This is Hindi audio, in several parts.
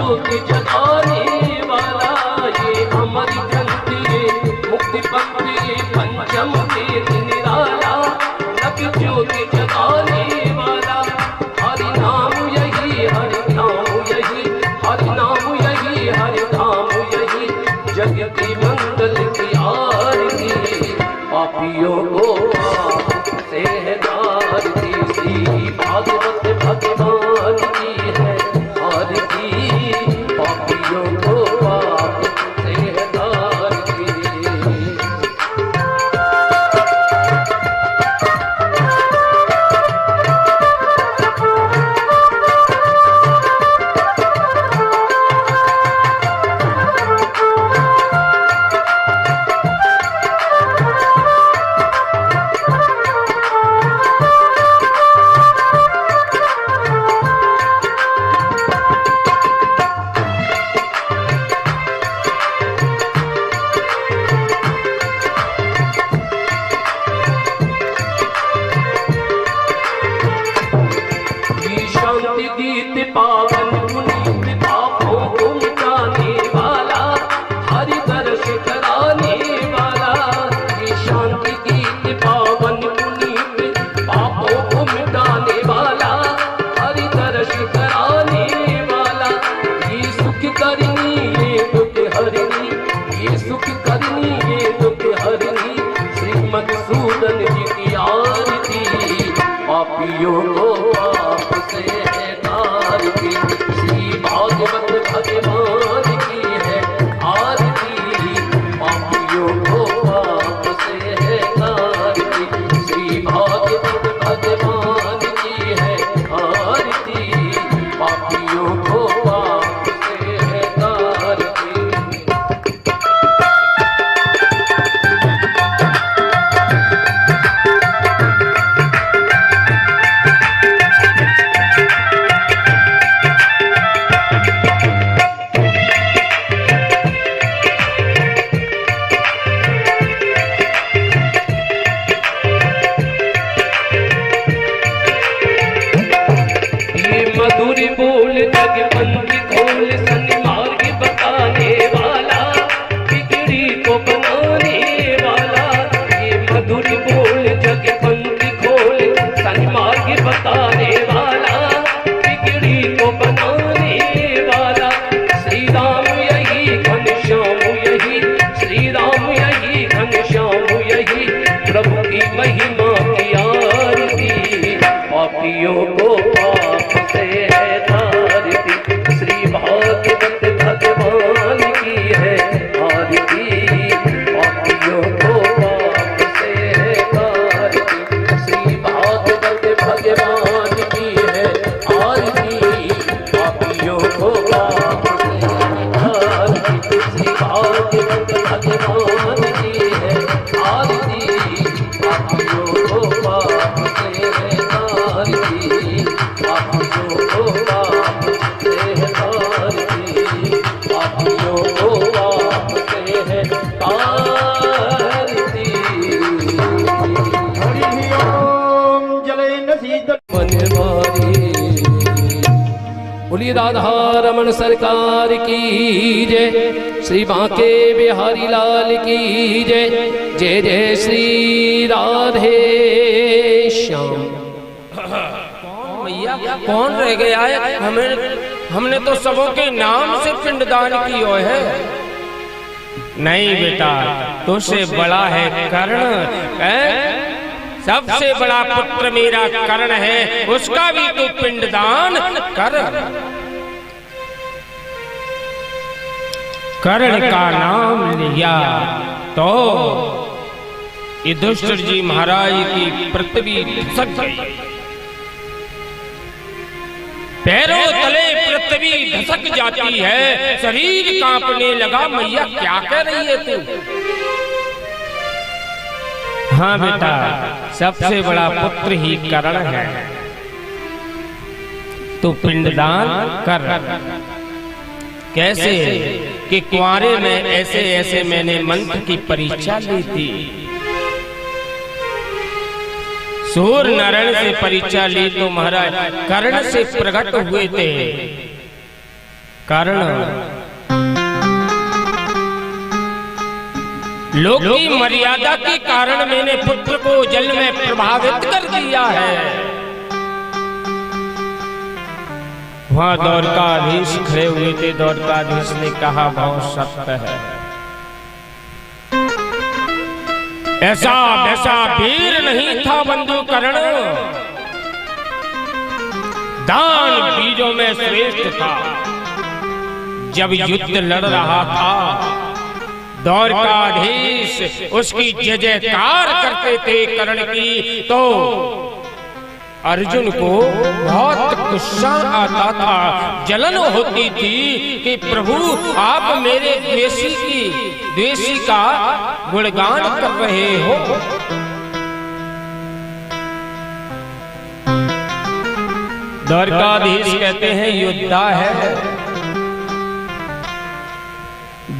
ज्योति जगाने वाला, ये अमर ग्रंथ ये मुक्ति पंक्ति पंचम वेद निराला, नभ ज्योति जगाने वाला। हरि नाम यही, हरि नाम यही, हरि नाम यही, हरि नाम यही, जग की मंगल की आरती, पापियों को पाप से है तारती। श्री भागवत भगवान की है आरती, पापियों को पाप से है तारती। गीत पावन मुनि पापों को मिटाने वाला, हरि दर्श कराने वाला। ये शांति गीत पावन मुनि पापों को मिटाने वाला, हरि दर्श कराने वाला। ये सुख करनी ये दुख हरनी, ये सुख करनी ये दुख हरनी, श्री मधुसूदन जी की आरती, पापियों को पाप से है तारती। श्री भागवत भगवान की है आरती, पापियों को पाप से है तारती। श्री भागवत भगवान की है आरती, पापियों को पाप से है तारती। मधुर बोल जग पंथी खोल, सन्मार्ग बताने वाला, बिगड़ी को बनाने वाला। ये मधुर बोल जग पंथी खोल, सन्मार्ग बताने वाला, बिगड़ी को बनाने वाला। श्री राम यही घनश्याम यही, श्री राम यही घनश्याम यही, प्रभु की महिमा की आरती, पापियों को पाप से है तारती। श्री भागवत भगवान की है आरती, पापियों को पाप से है तारती। श्री भागवत भगवान की है आरती, पापियों को पाप से है तारती। श्री भागवत भगवान की है आरती, पापियों को पाप से है तारती, पापियों को पाप से है तारती, पापियों को पाप से है तारती। हरि ओम जले नसीद बनवारी। बोलिए राधा रमन सरकार की जय, श्री बांके बिहारी लाल की जय। जय जय श्री राधे श्याम। भैया कौन रह गया है? हमने तो सबों के नाम से पिंडदान किया है। नहीं बेटा, तुझसे बड़ा है कर्ण। सबसे बड़ा पुत्र मेरा कर्ण है, उसका भी तो पिंडदान कर। कर्ण का नाम लिया तो युधिष्ठिर जी महाराज की पृथ्वी धसक गई, पैरों तले पृथ्वी धसक जाती है, शरीर कांपने लगा। मैया क्या कह रही है तू? हाँ बेटा, सबसे बड़ा पुत्र ही कर्ण है, तो पिंडदान कर। कैसे कि कुंवारे में ऐसे ऐसे मैंने मंत्र की परीक्षा ली थी, सूर्य नारायण से परीक्षा ली तो महाराज कर्ण से प्रकट हुए थे। कारण लोक की मर्यादा के कारण मैंने पुत्र को जल में प्रभावित कर दिया है। वहां द्वारकाधीश खड़े हुए थे। द्वारकाधीश ने कहा बहुत सत्य है, ऐसा वैसा वीर नहीं था बंधु कर्ण, दान वीरों में श्रेष्ठ था। जब युद्ध लड़ रहा था द्वारकाधीश उसकी जय जयकार करते थे कर्ण की, तो अर्जुन को बहुत गुस्सा आता था, जलन होती थी कि प्रभु आप मेरे द्वेषी का गुणगान कर रहे हो। द्वारकाधीश कहते हैं योद्धा है।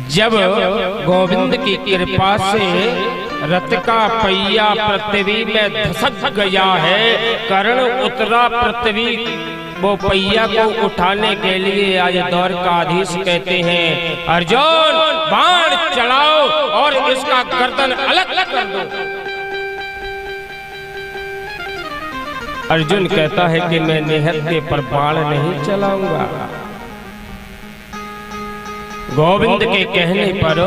जब गोविंद की कृपा से रथ का पहिया पृथ्वी में धसक गया है, कर्ण उतरा पृथ्वी वो पहिया को उठाने के लिए। आज द्वारकाधीश कहते हैं अर्जुन बाण चलाओ और इसका गर्दन अलग कर दो। अर्जुन कहता है कि मैं निहत्थे पर बाण नहीं चलाऊंगा। गोविंद के कहने पर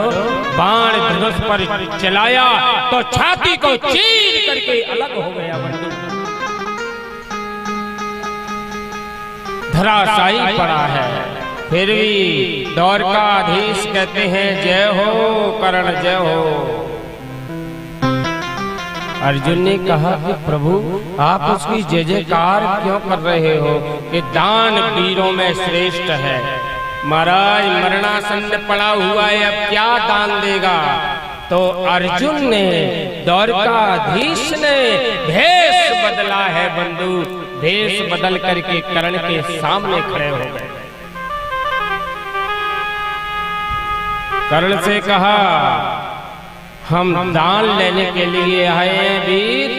बाण धनुष पर चलाया तो छाती को चीर करके अलग हो गया बंधु, धराशायी पड़ा है। फिर भी द्वारकाधीश कहते हैं जय हो कर्ण जय हो। अर्जुन ने कहा कि प्रभु आप उसकी जय जयकार क्यों कर रहे हो कि दान वीरों में श्रेष्ठ है। महाराज मरणासन्न पड़ा हुआ है, अब क्या दान देगा। तो अर्जुन ने द्वारकाधीश ने भेष बदला है बंधु, भेष बदल करके कर्ण के सामने खड़े हो गए। कर्ण से कहा हम दान लेने के लिए आए हैं वीर।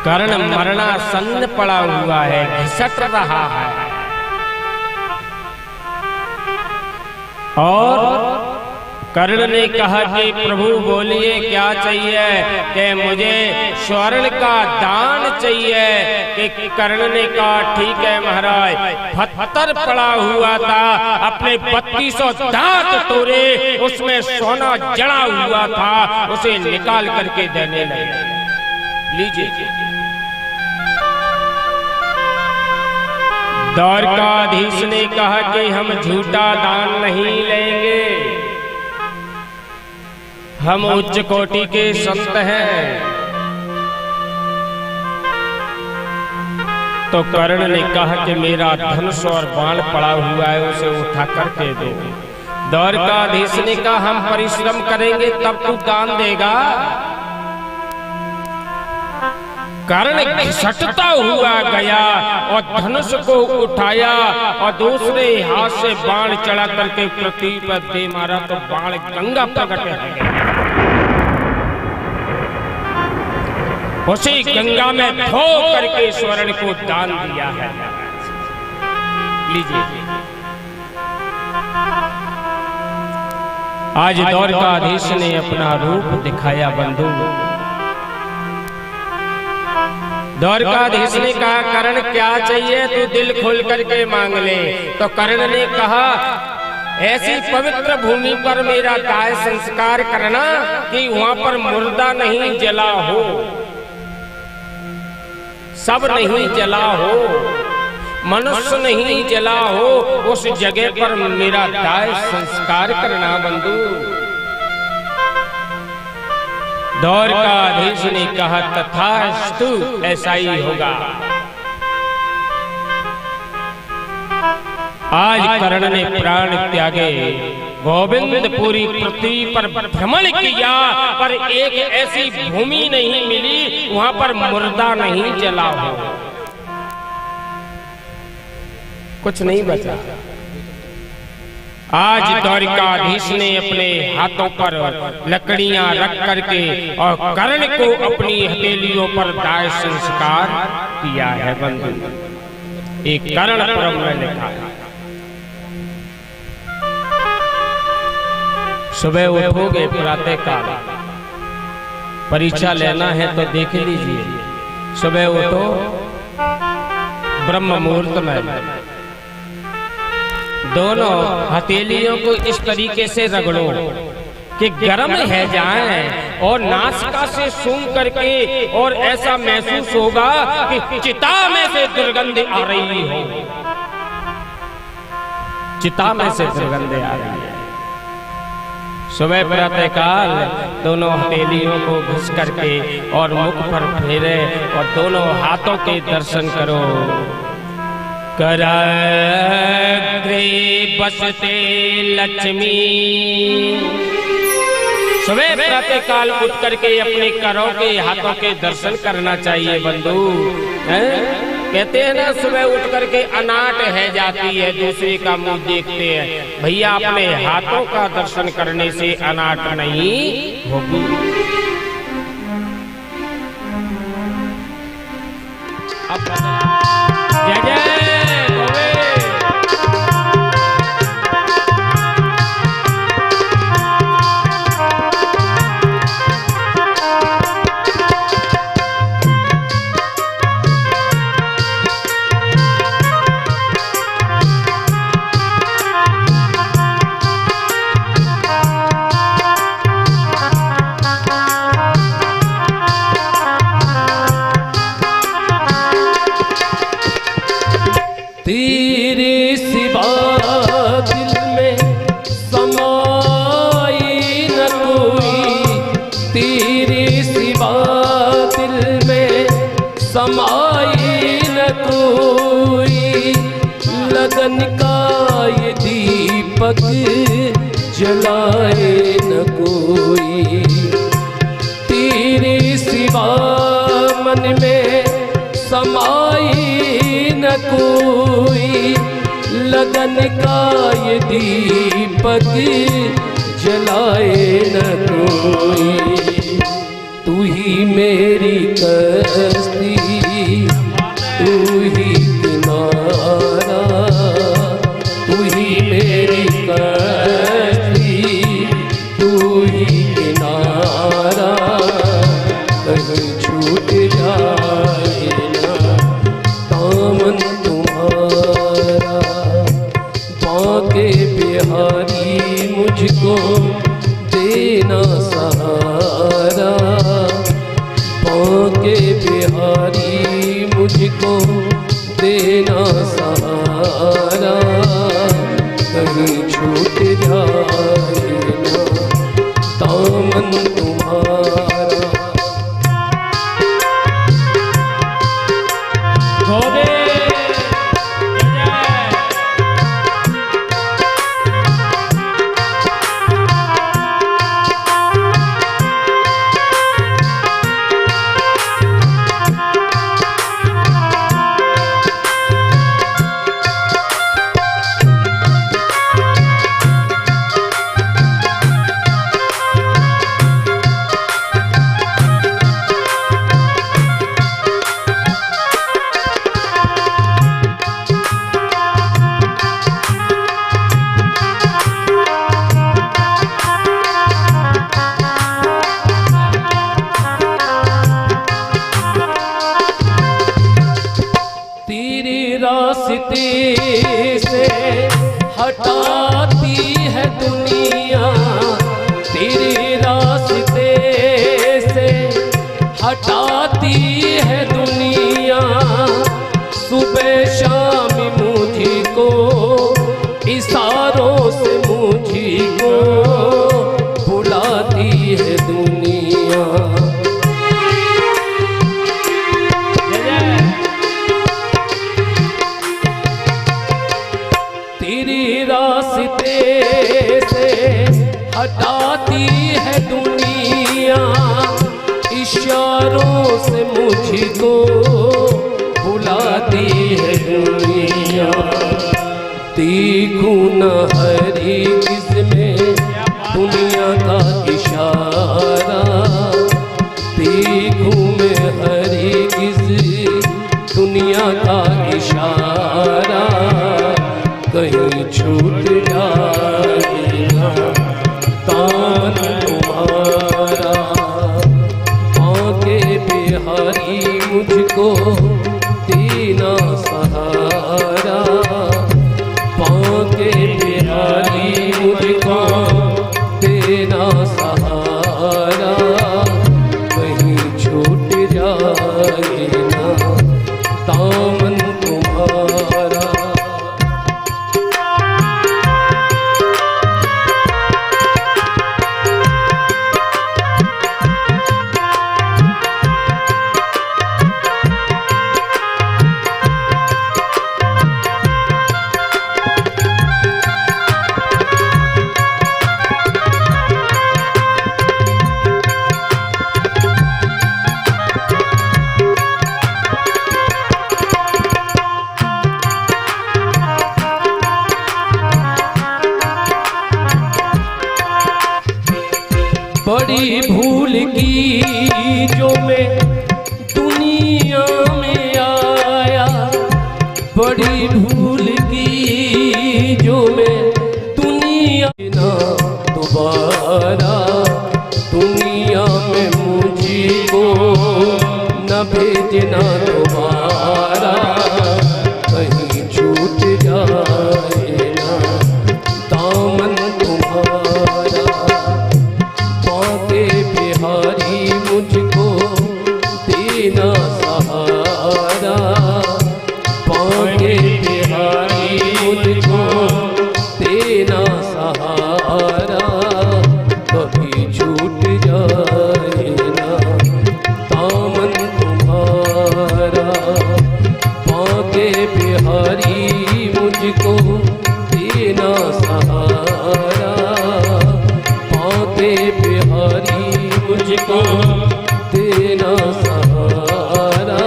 कर्ण मरणासन्न पड़ा हुआ है, घिसट रहा है और कर्ण ने कहा कि प्रभु बोलिए क्या चाहिए कि मुझे स्वर्ण का दान चाहिए। कि कर्ण ने कहा ठीक है महाराज, पत्थर पड़ा हुआ था, अपने 3200 दांत तोड़े, उसमें सोना जड़ा हुआ था, उसे निकाल करके देने लगे। लीजिए। द्वारकाधीश ने कहा कि हम झूठा दान नहीं लेंगे, हम उच्च कोटि के संत हैं। तो कर्ण ने कहा कि मेरा धनुष और बाण पड़ा हुआ है, उसे उठा करके दो। द्वारकाधीश ने कहा हम परिश्रम करेंगे तब तू दान देगा। कर्ण घिसटता हुआ गया और धनुष को उठाया और दूसरे हाथ से बाण चढ़ा करके पृथ्वी पर दे मारा तो बाण गंगा प्रकट हो गया। उसी गंगा में धो करके स्वर्ण को दान दिया है। लीजिए। आज द्वारकाधीश ने अपना रूप दिखाया बंधु। द्वारकाधीश ने कहा कर्ण क्या चाहिए तू दिल खोल करके मांग ले। तो कर्ण ने कहा ऐसी पवित्र भूमि पर मेरा दाह संस्कार करना कि वहां पर मुर्दा नहीं जला हो, सब नहीं जला हो, मनुष्य नहीं जला हो, उस जगह पर मेरा दाह संस्कार करना बंधु। द्वारकाधीश ने कहा तथास्तु, ऐसा ही होगा। आज कर्ण ने प्राण त्यागे, गोविंद पूरी पृथ्वी पर भ्रमण किया, पर एक ऐसी भूमि नहीं मिली वहां पर मुर्दा नहीं जला हो, कुछ नहीं बचा। आज द्वारकाधीश ने अपने हाथों पर लकड़ियां रख करके और कर्ण को अपनी हथेलियों पर दाह संस्कार किया है बंधु। एक कर्ण पर्व में लिखा है। सुबह उठोगे प्रातः काल, परीक्षा लेना है तो देख लीजिए। सुबह उठो ब्रह्म मुहूर्त में, दोनों हथेलियों को इस तरीके से रगड़ो कि गर्म है जाएं और नासिका से सूंघ करके और ऐसा महसूस होगा कि चिता में से दुर्गंध आ रही हो, चिता में से दुर्गंध आ रही है। सुबह प्रातः काल दोनों हथेलियों को घिस करके और मुख पर फेरे और दोनों हाथों के दर्शन करो। कराग्रे बसते लक्ष्मी, सुबह प्रातः काल उठ करके अपने करों के हाथों के दर्शन करना चाहिए बंधु। कहते हैं ना, सुबह उठ करके अनाट है जाती है, दूसरे का मुंह देखते हैं। भैया अपने हाथों का दर्शन करने से अनाट नहीं होगी। जय जय तेरे सिवा दिल में समाई न कोई, तेरे सिवा दिल में समाई न कोई, लगन का ये दीपक जलाए न कोई। तेरे सिवा मन में समाई न कोई, लगन का ये दीपक जलाए न कोई। तू ही मेरी कश्ती, तू ही किनारा, तू ही मेरी कश्ती, तू ही किनारा, कहीं छूट जाए ना दामन तुम्हारा। बांके बिहारी मुझको देना सहारा, बांके बिहारी मुझको देना सहारा, कहीं छूट जाए ना दामन तुम्हारा। रास्ते से हटाती है दुनिया, तेरे रास्ते से हटाती है दुनिया। सुबह शाम मुझको इशारों से मुझको बुलाती है दुनिया। तेरे रास्ते से हटाती है दुनिया, इशारों से मुझको बुलाती है दुनिया। देखूं न हरी किस्में दुनिया का इशारा, देखूं मैं हरी किस दुनिया का इशारा। छूट जाएगा दामन तुम्हारा। आके बिहारी मुझको देना सहारा, पाके बिहारी मुझको देना सहारा, कहीं छूट जाए ना दामन तुम्हारा। बड़ी भूल की जो मैं दुनिया में आया, बड़ी भूल की जो मैं दुनिया ना दोबारा, दुनिया में मुझको न भेजना दोबारा, कहीं छूट जाए ना दामन तुम्हारा। पाके बिहारी मुझको देना सहारा, पाके बिहारी मुझको देना सहारा, कभी छूट जाए ना दामन तुम्हारा। पाके बिहारी मुझको देना सहारा, पाके बिहारी मुझको देना सहारा,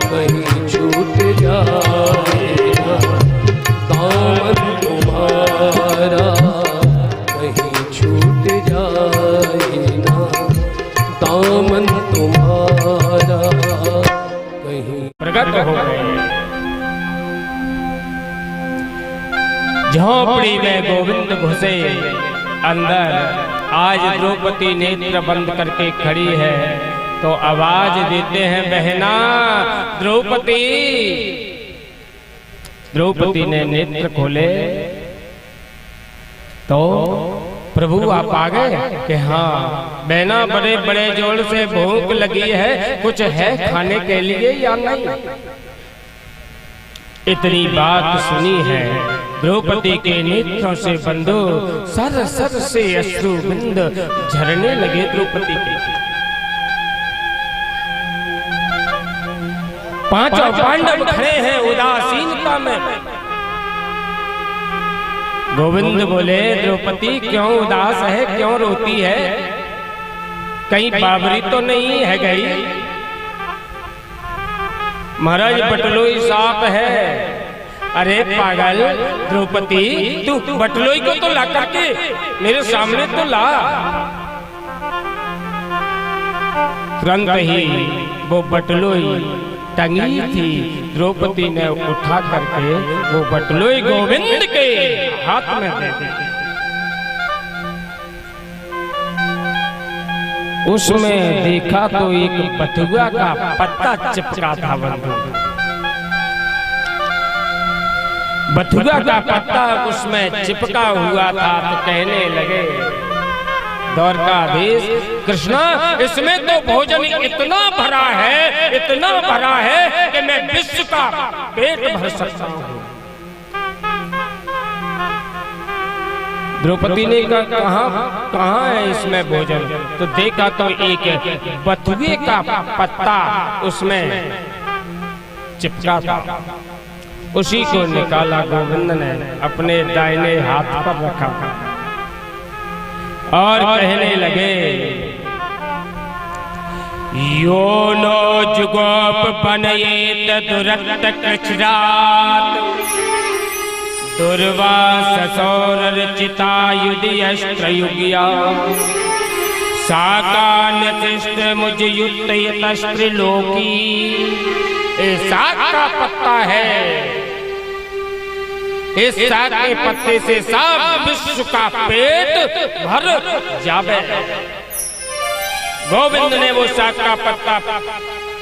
कहीं छूट जाए ना दामन तुम्हारा, कहीं छूट जाए ना दामन तुम्हारा, कहीं प्रकट हो गए। झोपड़ी में गोविंद घुसे अंदर, आज द्रौपदी नेत्र बंद करके खड़ी है, तो आवाज देते हैं बहना द्रौपदी। द्रौपदी ने नेत्र खोले तो प्रभु आप आ गए कि हाँ बहना, बड़े बड़े जोर से भूख लगी है, कुछ है खाने के लिए या नहीं? इतनी बात सुनी है, द्रौपदी के नेत्रों से बंधु सर सर से अश्रु बिंद झरने लगे द्रौपदी के। पांचों पांडव खड़े हैं उदासीनता में। गोविंद बोले द्रौपदी क्यों उदास है, क्यों रोती है? कहीं बाबरी तो नहीं है गई? महाराज बटलोई सांप है। अरे पागल द्रौपदी, तू बटलोई को तो ला करके मेरे सामने तो ला। तुरंत ही वो बटलोई टंगी थी, द्रौपदी ने उठा करके वो बटलोई गोविंद के हाथ में दे दी। उसमें देखा तो एक बथुआ का पत्ता चिपका था बंधु। बथुआ का पत्ता उसमें चिपका हुआ था, तो कहने लगे द्वारकाधीश कृष्णा, इसमें तो भोजन इतना भरा है कि मैं विश्व का पेट भर सकता हूँ। द्रौपदी ने कहा कहाँ है इसमें भोजन? तो देखा तो एक बथुए का पत्ता उसमें चिपका था। उसी को निकाला गोविंद ने, अपने दाहिने हाथ पर रखा और कहने लगे यो नो जुगोप बनयेत दुरक्त कृच्छ्रात् दुर्वाससौरचितायुधियष्ट्रयुग्या साकान्यतिष्ठ मुझ युक्तयतस्त्रिलोकी। ये साग का पत्ता है, इस साग के पत्ते से सब विश्व का पेट भर जावे। गोविंद ने वो साग का पत्ता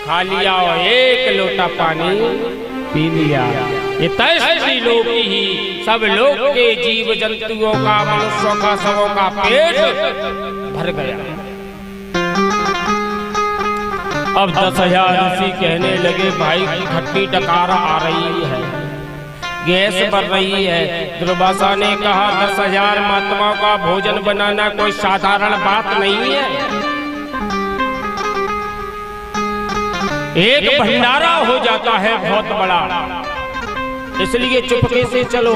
खा लिया और एक लोटा पानी पी लिया। ये तैसी लोकी ही सब लोग के जीव जंतुओं का, मनुष्यों का, सबों का पेट भर गया। अब 10,000 ऋषि कहने लगे, भाई खट्टी डकार आ रही है, गैस बढ़ रही है। दुर्वासा ने कहा, 10,000 महात्माओं का भोजन बनाना कोई साधारण बात नहीं है, एक भंडारा हो जाता है बहुत बड़ा, इसलिए चुपके से चलो।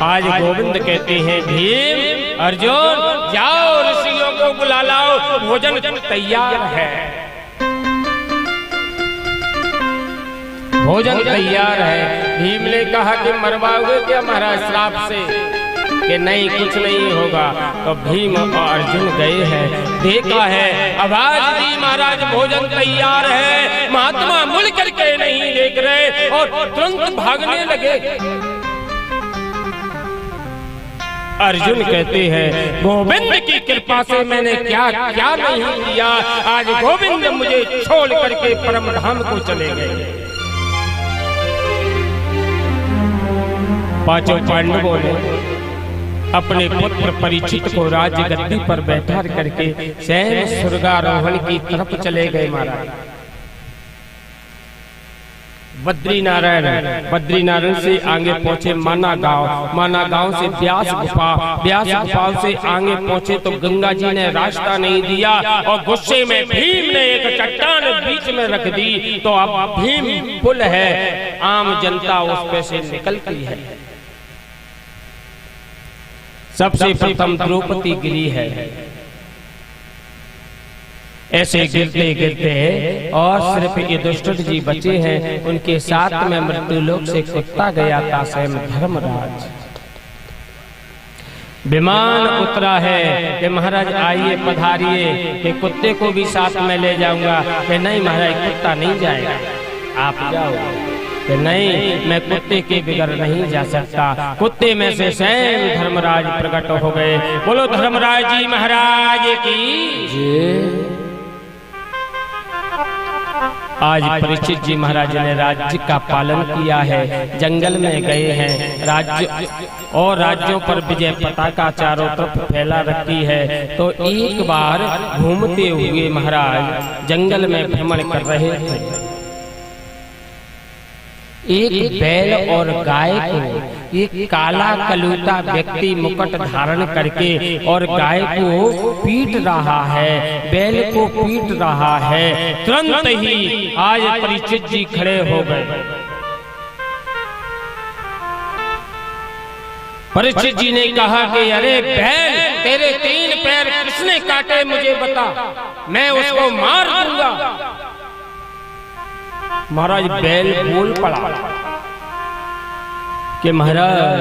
आज गोविंद कहते हैं, भीम अर्जुन जाओ ऋषियों को बुला लाओ, भोजन तैयार है, भोजन तैयार है। भीम ने कहा कि मरवाओगे क्या महाराज श्राप से, कि नहीं कुछ नहीं होगा। तो भीम और अर्जुन गए हैं, देखा है, आवाज दी महाराज भोजन तैयार है, महात्मा मुड़ करके नहीं देख रहे और तुरंत भागने लगे। अर्जुन कहते हैं, गोविंद की कृपा से मैंने क्या क्या नहीं किया, आज गोविंद मुझे छोड़ करके परम धाम को चले गए। पांचों पांडवों ने अपने पुत्र परीक्षित को राज्य गद्दी पर बैठा करके स्वयं स्वर्गारोहण की तरफ चले गए। महाराज बद्रीनारायण से आगे पहुंचे माना गांव से व्यास गुफा से आगे पहुंचे तो गंगा जी ने रास्ता नहीं दिया और गुस्से में भीम ने एक चट्टान बीच में रख दी। तो अब भीम पुल है, आम जनता उस पे से निकलती है। सबसे प्रथम द्रौपदी गिरी है, ऐसे गिरते गिरते और सिर्फ युधिष्ठिर जी बचे हैं, उनके साथ में मृत्युलोक से कुत्ता गया था स्वयं धर्मराज। विमान उतरा है कि महाराज आइए पधारिए, कि कुत्ते को भी साथ में ले जाऊंगा, कि नहीं महाराज कुत्ता नहीं जाएगा, आप जाओ, कि नहीं मैं कुत्ते के बिगड़ नहीं जा सकता। कुत्ते में से स्वयं धर्मराज प्रकट हो गए। बोलो धर्मराज जी महाराज की। आज परीक्षित जी महाराज ने राज्य का पालन किया है, जंगल में गए हैं, राज्य और राज्यों पर विजय पताका चारों तरफ फैला रखी है। तो एक बार घूमते हुए महाराज जंगल में भ्रमण कर रहे थे, एक बैल और गाय को एक काला कलूटा व्यक्ति मुकुट धारण करके और गाय को पीट रहा है, बैल को पीट रहा है। तुरंत ही आज परीक्षित जी खड़े हो गए। परीक्षित जी ने कहा कि अरे बैल, तेरे 3 पैर किसने काटे मुझे बता, मैं उसको मार दूंगा। महाराज बैल बोल पड़ा कि महाराज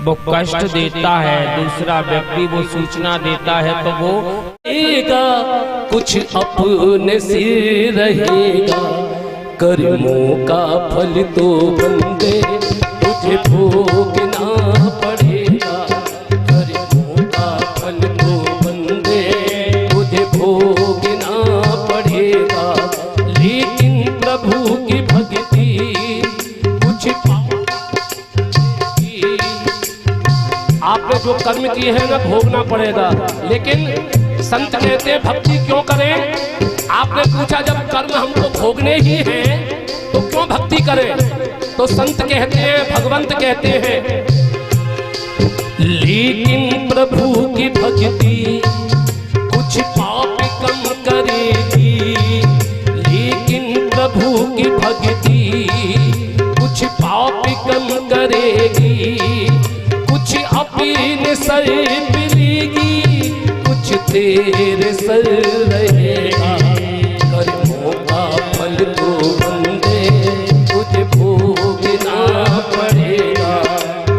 वो कष्ट देता है, दूसरा व्यक्ति वो सूचना देता है तो वो कुछ अपने से रहेगा, कर्मों का फल तो बंदे तुझे भोगना पड़ेगा, कर्मों का फल तो बंदे तुझे भोगना पड़ेगा। लेकिन प्रभु की भक्ति कुछ आपने जो कर्म किए हैं ना भोगना पड़ेगा। लेकिन संत कहते हैं भक्ति क्यों करें? आपने पूछा जब कर्म हमको भोगने ही हैं तो क्यों भक्ति करें? तो संत कहते हैं, भगवंत कहते हैं, लेकिन प्रभु की भक्ति कुछ पाप कम करेगी, लेकिन प्रभु की भक्ति कुछ पाप कम करेगी, कुछ अपने सर मिलेगी, कुछ तेरे सर रहेगा। कर्मों का फल तो बंदे तुझे भोगना पड़ेगा,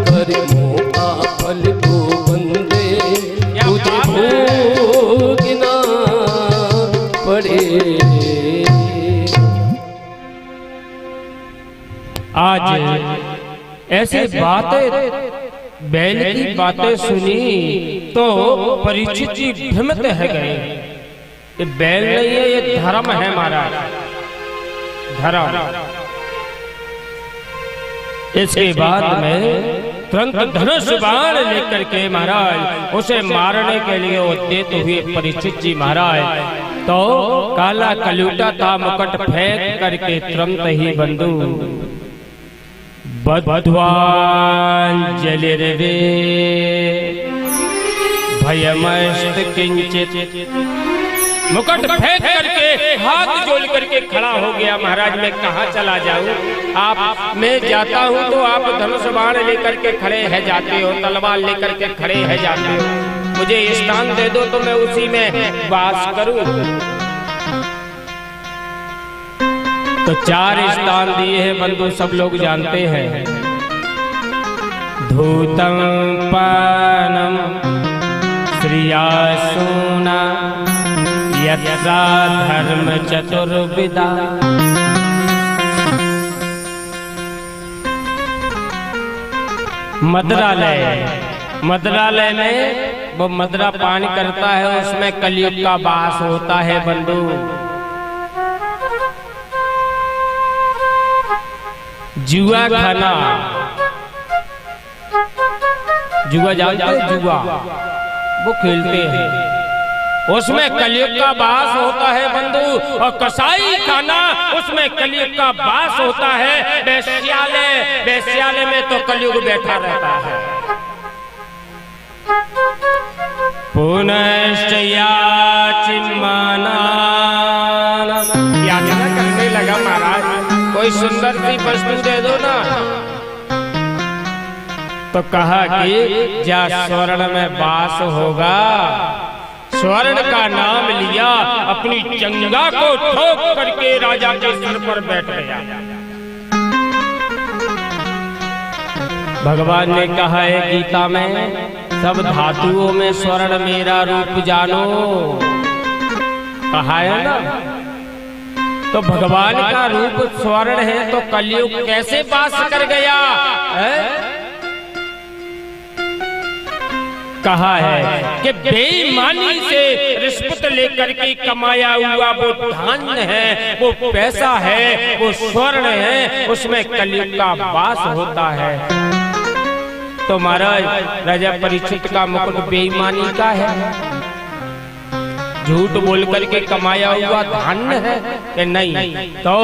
कर्मों का फल तो बंदे तुझे भोगना पड़ेगा। आज ऐसी बातें बैल की बातें सुनी तो परीक्षित जी भ्रमित है गए। ये बैल नहीं है, ये धर्म है महाराज, धर्म। इसके बाद में तुरंत धनुष बाण लेकर के महाराज उसे मारने के लिए उद्यत हुए परीक्षित जी महाराज। तो काला कलूटा था मुकुट फेंक करके तुरंत ही बंदूक बद्ध्वांजलिर्वे भयमस्त किंचित, मुकुट फेंक करके हाथ जोड़ करके खड़ा हो गया। महाराज मैं कहाँ चला जाऊं, आप मैं जाता हूं तो आप धनुष बाण लेकर के खड़े है जाते हो, तलवार लेकर के खड़े है जाते हो, मुझे स्थान दे दो तो मैं उसी में वास करूं। तो 4 स्थान दिए हैं बंधु, सब लोग जानते हैं। धूतम पानम श्रियासूना यत्रा धर्म चतुर्विदा, मद्रालय, मद्रालय में वो मद्रा पान करता है, उसमें कलयुग का वास होता है बंधु। जुआ खाना, जुआ जानते हैं, जुआ वो खेलते हैं, उसमें कलयुग का वास होता है बंधु। और कसाई खाना, उसमें कलयुग का वास होता है। वैश्यालय, वैश्यालय में तो कलयुग बैठा रहता है। पुनश्च याचमाना, याचना करने लगा महाराज, कोई सुंदर सी वस्तु दे दो ना। तो कहा कि जा स्वर्ण में वास होगा, स्वर्ण का नाम लिया, अपनी चंगा को ठोक करके राजा के सिर पर बैठ गया। भगवान ने कहा है गीता में, सब धातुओं में स्वर्ण मेरा रूप जानो, कहा है ना। तो भगवान का रूप स्वर्ण है तो कलयुग कैसे वास कर गया है? कहा है कि बेईमानी से रिश्वत लेकर के कमाया हुआ वो धन है, वो पैसा है, वो स्वर्ण है, उसमें कलयुग का वास होता है। तो महाराज राजा परीक्षित का मुकुट बेईमानी का है, झूठ बोल करके कमाया हुआ धन है कि नहीं? तो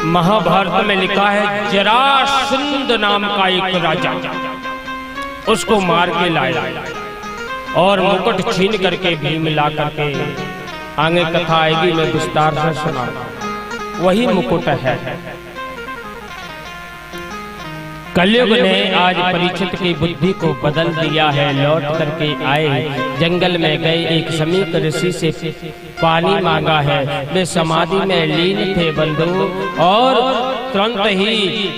महाभारत में लिखा है जरासंध नाम का एक राजा, उसको मार के लाया और मुकुट छीन करके भीम ला करके, आगे कथा आएगी मैं विस्तार से सुना, वही मुकुट है। कलयुग ने आज परीक्षित की बुद्धि को बदल दिया है। लौट करके आए, जंगल में गए, एक समीप ऋषि से पानी मांगा है। वे समाधि में लीन थे बंधु, और तुरंत ही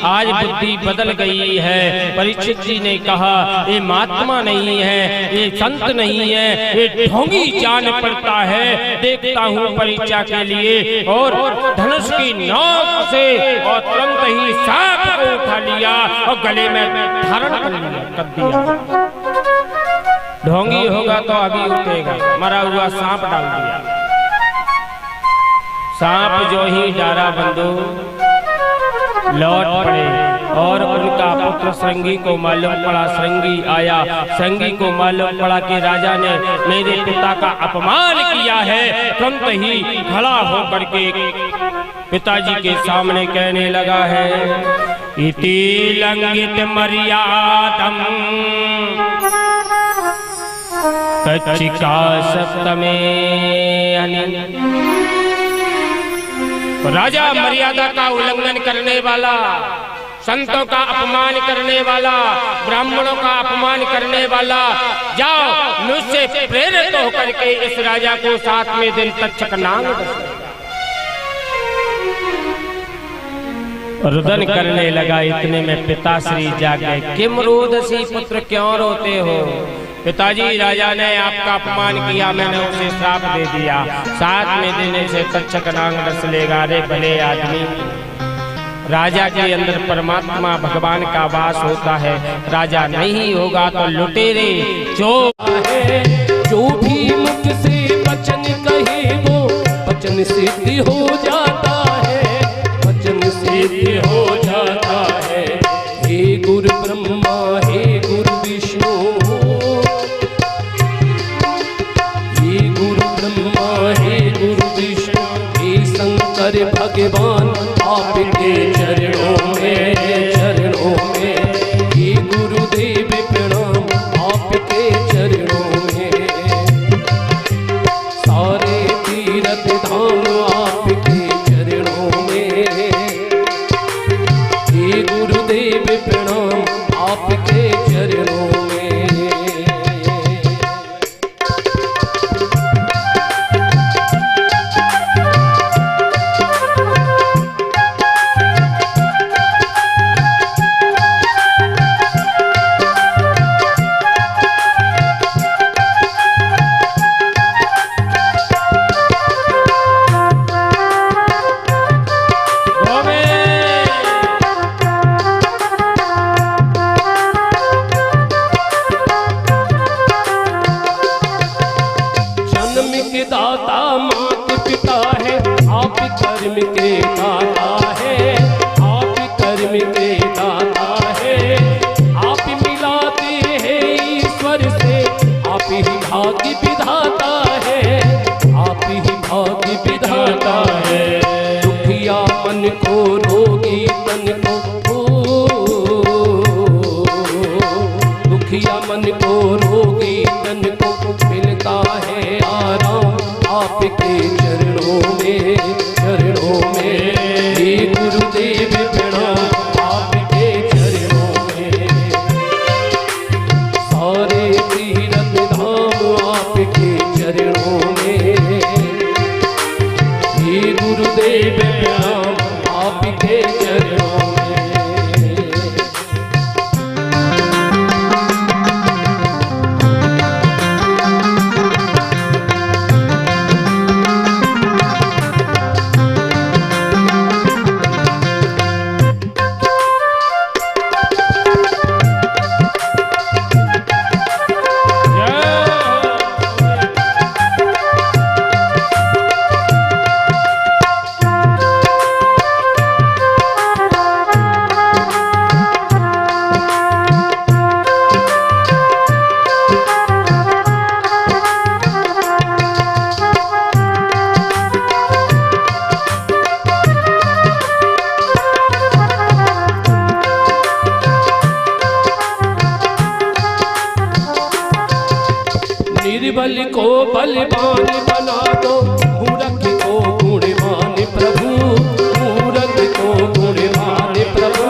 आज बुद्धि बदल गई है। परीक्षित जी ने कहा ये महात्मा नहीं है, ये संत नहीं है, ये ढोंगी जान पड़ता है। देखता हूँ परीक्षा के लिए, और धनुष की नोक से और तुरंत ही सांप को उठा लिया और गले में धारण कर दिया। ढोंगी होगा तो अभी उठेगा, मरा हुआ सांप डाल दिया। सांप जो ही डारा बंधु लौट पड़े, और उनका पुत्र श्रृंगी को मालूम पड़ा, श्रृंगी आया, श्रृंगी को मालूम पड़ा कि राजा ने मेरे पिता का अपमान किया है। तुरंत ही खड़ा होकर के पिताजी के सामने कहने लगा है, इति लंघित मर्यादम कच्चिका सप्तमे। राजा मर्यादा का उल्लंघन करने वाला, संतों का अपमान करने वाला, ब्राह्मणों का अपमान करने वाला, जाओ मुझसे प्रेरित होकर के इस राजा को 7वें दिन तक्षक नाग रुदन करने लगा। इतने में पिताश्री जागे, किम रोदसी पुत्र, क्यों रोते हो? पिताजी राजा ने आपका अपमान किया, मैंने उसे श्राप दे दिया, 7वें दिन से तक्षक नाग रस लेगा। रे भले आदमी, राजा के अंदर परमात्मा भगवान का वास होता है। राजा नहीं होगा तो लुटेरे जो भी मुख से वचन कहे वो वचन सिद्धि हो जाता है, वचन सिद्धि हो जाता है। हे गुरु ब्रह्मा हे गुरु विष्णु, हे गुरु ब्रह्मा हे गुरु विष्णु, हे शंकर भगवान आपके चरणों में, चरणों में। हे गुरुदेव प्रणाम आपके चरणों में, सारे तीर्थ धाम आपके चरणों में। हे गुरुदेव प्रणाम आपके चरणों में। दाता मात पिता है, आप कर्म के दाता है, आप कर्म के दाता है। आप मिलाते हैं ईश्वर से, आप ही भाग्य विधाता है, आप ही भाग्य विधाता है। दुखिया मन को रोगी तन को, दुखिया मन को रोगी तन को मिलता है आराम आपके चरणों में, चरणों में। हे गुरुदेव प्रणाम आपके चरणों में, सारे तीर्थ धाम आपके चरणों में। हे गुरुदेव प्रणाम आपके चरणों में। निर्बल को बलवान बना दो, मूर्ख को गुणवान प्रभु, मूर्ख को गुणवान प्रभु,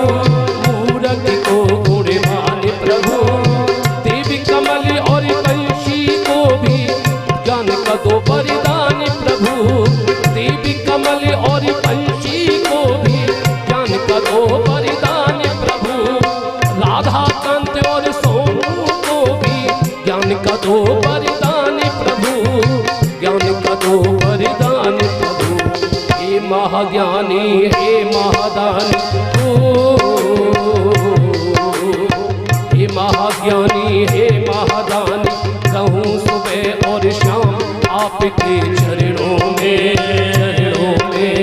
मूर्ख को गुणवान प्रभु। देवी कमल और पंछी को भी ज्ञान का दो वरदान प्रभु, देवी कमल और पंछी को भी ज्ञान का दो वरदान प्रभु। राधा कांत और सोनू को भी ज्ञान का दो वरदान प्रभु, ज्ञान का दो वरदान प्रभु। हे महाज्ञानी हे महादानी, हे महाज्ञानी हे महादानी, रहूं सुबह और शाम आपके चरणों में, चरणों में।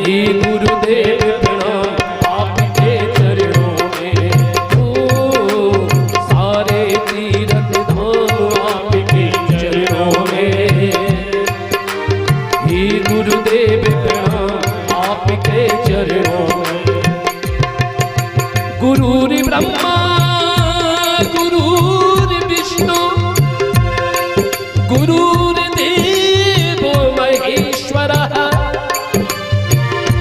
हे गुरुदेव प्रणाम आपके चरणों में, सारे तीर्थ धाम आपके चरणों में। हे गुरुदेव प्रणाम आपके चरणों में। गुरुर् ब्रह्मा गुरुर् विष्णु, गुरुर्देवो महेश्वरः,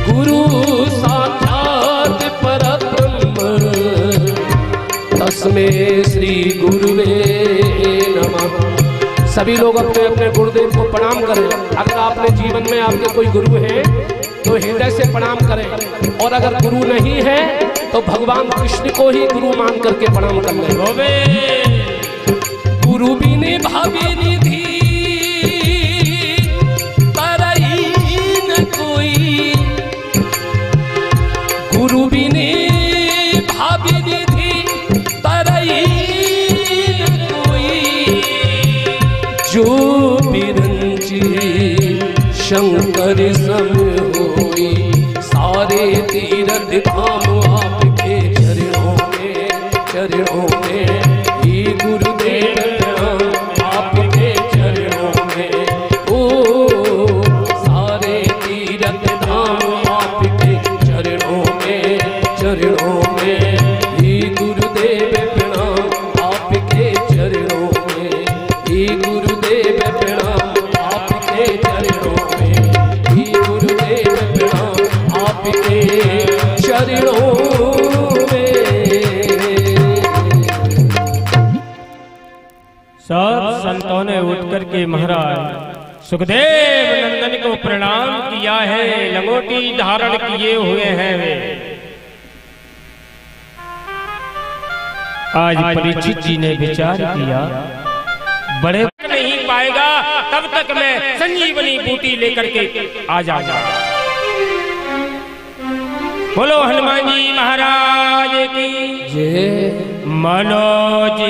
गुरु साक्षात् परब्रह्म, तस्मै श्री गुरुवे नमः। सभी लोग अपने अपने गुरुदेव को प्रणाम करें। अगर आपने जीवन में आपके कोई गुरु हैं तो हृदय से प्रणाम करें, और अगर गुरु नहीं है तो भगवान कृष्ण को ही गुरु मान करके प्रणाम कर लें। गुरु बिने भावे निधि परई न कोई, गुरु बिने भाभी निधि तरई कोई, जो बिरंची शंकर सम होई। सारे तीर्थ धाम आपके चरणों में, ही गुरुदेव प्रणाम आपके चरणों में। ओ सारे तीर्थ धाम आपके चरणों में, ही गुरुदेव प्रणाम आपके चरणों में, ही गुरुदेव प्रणाम आपके चरणों में, ही गुरुदेव प्रणाम आपके चरणों में। सब संतों ने उठ करके महाराज सुखदेव नंदन को प्रणाम किया है, लंगोटी धारण किए हुए हैं वे। आज परीक्षित जी ने विचार किया, बड़े नहीं पाएगा तब तक मैं संजीवनी बूटी लेकर के आ जाऊंगा। बोलो हनुमान जी महाराज की जय। मनोज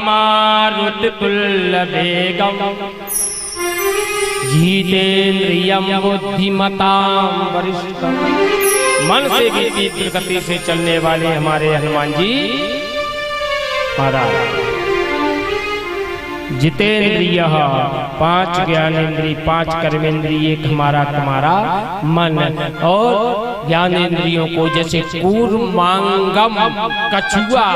मारुततुल्य वेगम जितेन्द्रियं बुद्धिमतां वरिष्ठम। मन से भी तीव्र गति से चलने वाले हमारे हनुमान जी महाराज। जितेंद्रिय 5 ज्ञानेन्द्रिय 5 कर्मेंद्रिय, एक हमारा तुम्हारा मन। और ज्ञानेन्द्रियों को जैसे कूर्मांगम कछुआ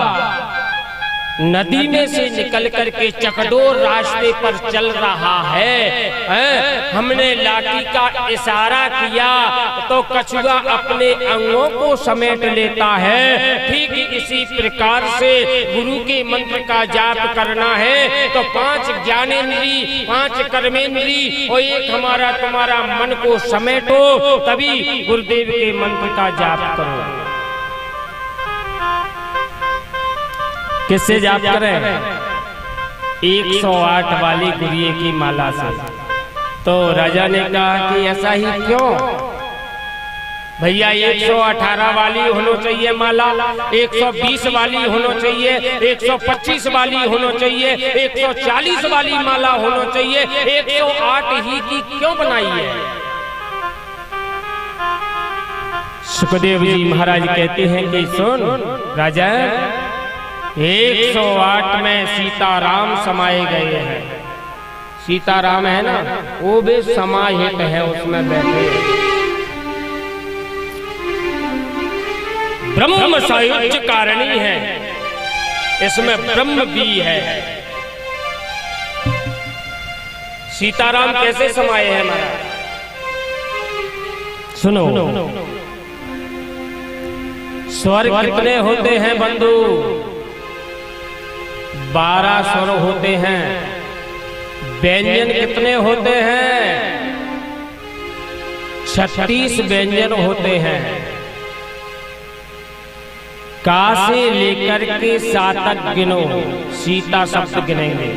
नदी में से निकल करके चकडोर रास्ते पर चल रहा है, हमने लाठी का इशारा किया तो कछुआ अपने अंगों को समेट लेता है। ठीक इसी प्रकार से गुरु के मंत्र का जाप करना है तो 5 ज्ञानेन्द्रिय 5 कर्मेंद्रिय और एक हमारा तुम्हारा मन को समेटो, तभी गुरुदेव के मंत्र का जाप करो। किससे जाप करें? 108 वाली गुरिये की माला से। तो राजा ने कहा कि ऐसा ही क्यों भैया? 118 वाली होना चाहिए माला, 120 वाली होना चाहिए, 125 वाली होना चाहिए, 140 वाली माला होना चाहिए, 108 ही की क्यों बनाई है? सुखदेव जी महाराज कहते हैं कि सुन राजा, 108 में सीताराम समाये गए हैं। सीताराम है ना, वो भी समाहित है, उसमें बैठे हैं। ब्रह्म सायुज्य कारणी है, इसमें ब्रह्म भी है। सीताराम कैसे समाये हैं महाराज? सुनो, स्वर कितने होते हैं बंधु? 12 स्वर होते हैं। व्यंजन कितने होते हैं? 36 व्यंजन होते हैं। का से लेकर के 7 तक गिनो, सीता शब्द गिनेंगे।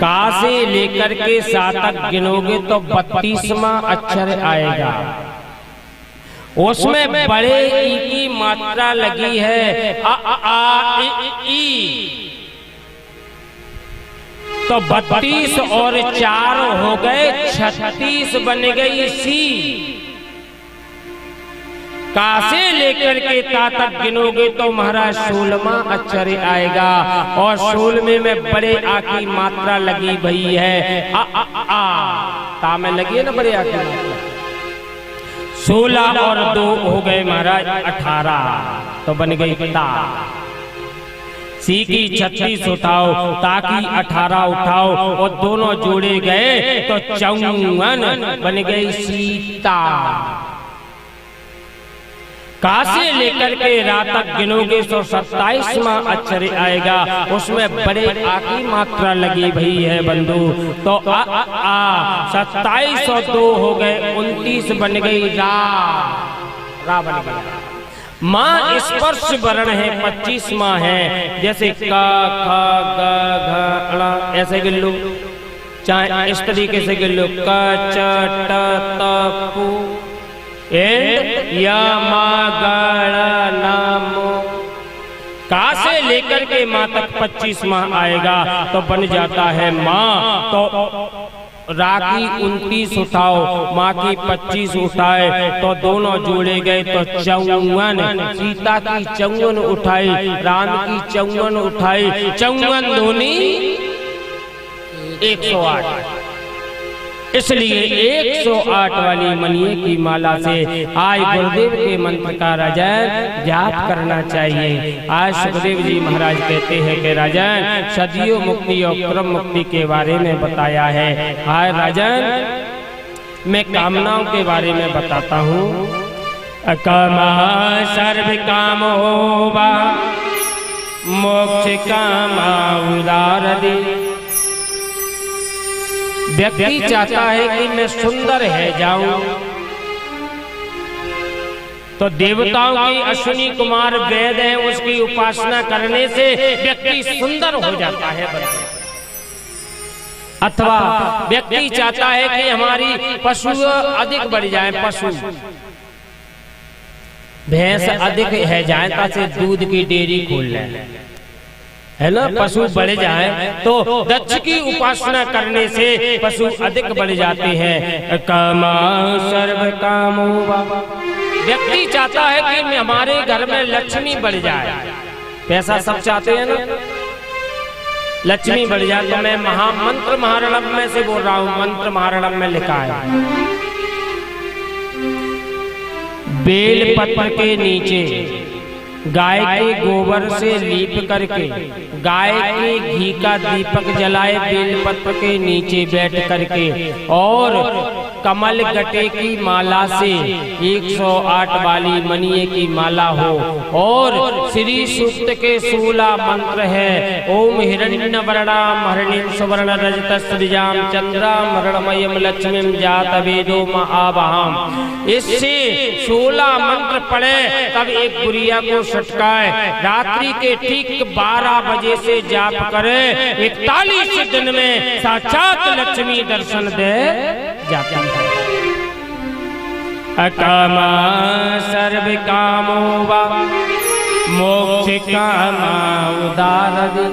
का से लेकर के 7 तक गिनोगे तो 32वां अक्षर आएगा। उसमें बड़े ई की मात्रा लगी है, आ ई। तो 32 और 4 हो गए 36 बन गई सी। का से लेकर के ता तक गिनोगे तो महाराज 16वां अक्षर आएगा। और 16वें में बड़े आ की मात्रा लगी भई है, आ ता में लगी है ना बड़े आ की मात्रा। 16 और 2 हो गए महाराज 18, तो बन गई ता। सी की 36 उठाओ, ताकि 18 उठाओ और दोनों जोड़े गए तो 54 बन गई सीता। का से लेकर के रात तक गिनोगे तो 27वां अक्षर आएगा। उसमें बड़े आ की मात्रा लगी भई है बंधु। तो आ 27 और 2 हो गए 29 बन गई रा बन गई। माँ स्पर्श वर्ण है 25वां है। जैसे क ख ग घ ङ ऐसे गिन लो, चाहे इस तरीके से गिन लो, क च ट त पु एंड नामो। का से लेकर के माँ तक 25 माह आएगा तो बन जाता है माँ। तो रा की 29 उठाओ, माँ की 25 उठाए तो दोनों जोड़े गए तो 54। सीता की 54 उठाई, राम की 54 उठाई, 54 दूनी 108। इसलिए 108 वाली मणिये की माला से आज गुरुदेव के मंत्र का राजन जाप करना चाहिए। आज सुखदेव जी महाराज कहते हैं कि राजन सदियों मुक्ति और क्रम मुक्ति के बारे में बताया है। आज राजन मैं कामनाओं के बारे में बताता हूँ। कामा सर्व काम होवा मोक्ष कामा उदारदि। व्यक्ति चाहता है कि मैं सुंदर है जाऊं, तो देवताओं की अश्विनी कुमार वेद है उसकी उपासना करने से व्यक्ति सुंदर हो जाता है। अथवा व्यक्ति चाहता है कि हमारी पशु अधिक बढ़ जाए, पशु भैंस अधिक है जाए ताकि दूध की डेयरी खोल ले, है ना, पशु बढ़ जाए। तो दक्ष की उपासना करने से पशु अधिक बढ़ जाते हैं। कामा सर्व कामो। व्यक्ति चाहता है कि हमारे घर में लक्ष्मी बढ़ जाए, पैसा सब चाहते हैं ना, लक्ष्मी बढ़ जाए। तो मैं महामंत्र महारणम में से बोल रहा हूँ, मंत्र महारणम में लिखा है बेल पत्र के नीचे गाय के गोबर से लीप करके गाय के घी का दीपक जलाए बेलपत्र के नीचे बैठ करके और कमल गटे की माला से 108 वाली मणिये की माला हो और श्री सूक्त के 16 मंत्र है। ओम हिरण्य वर्णाम हरिणीम सुवर्ण रजत सृजाम चंद्राम मरणमयम लक्ष्मीम जात वेदो महाभाम। इससे 16 मंत्र पढ़े तब एक गुड़िया को सटकाए, रात्रि के ठीक 12 बजे से जाप करे, 41 दिन में साक्षात लक्ष्मी दर्शन दे जाती है। अकामा सर्व कामो वा मोक्ष कामा उदारदि।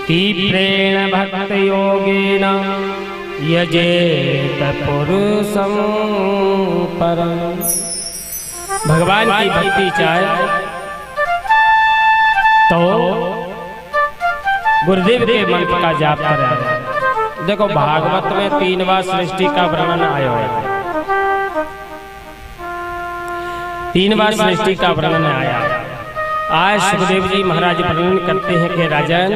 तीव्रेण भक्त योगेन यजेत पुरुषं परम। भगवान की भक्ति चाहे तो गुरुदेव के मंत्र का जाप करें। देखो भागवत में 3 बार सृष्टि का वर्णन आया है, 3 बार सृष्टि का वर्णन आया। आज सुखदेव जी महाराज वर्णन करते हैं कि राजन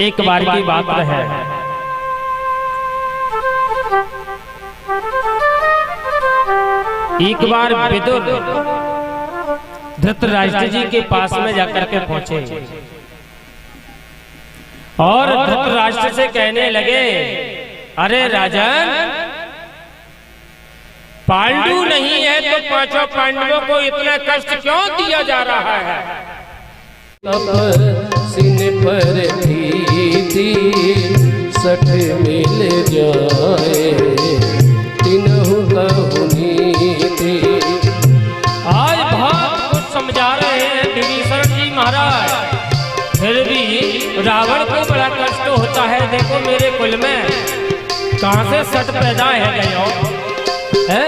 एक बार की बात है, एक बार विदुर धृतराष्ट्र जी के पास में जाकर के पहुंचे और धृतराष्ट्र से कहने लगे, अरे राजन पांडु नहीं है तो 5 पांडवों को इतना कष्ट क्यों दिया जा रहा है? सिन पर थी सठ मिल जाए तिनहु कहुनी थी। आज बहुत कुछ समझा रहे हैं विभीषण जी महाराज, फिर भी रावण को बड़ा कष्ट होता है। देखो मेरे कुल में कहां से सट पैदा है गया है,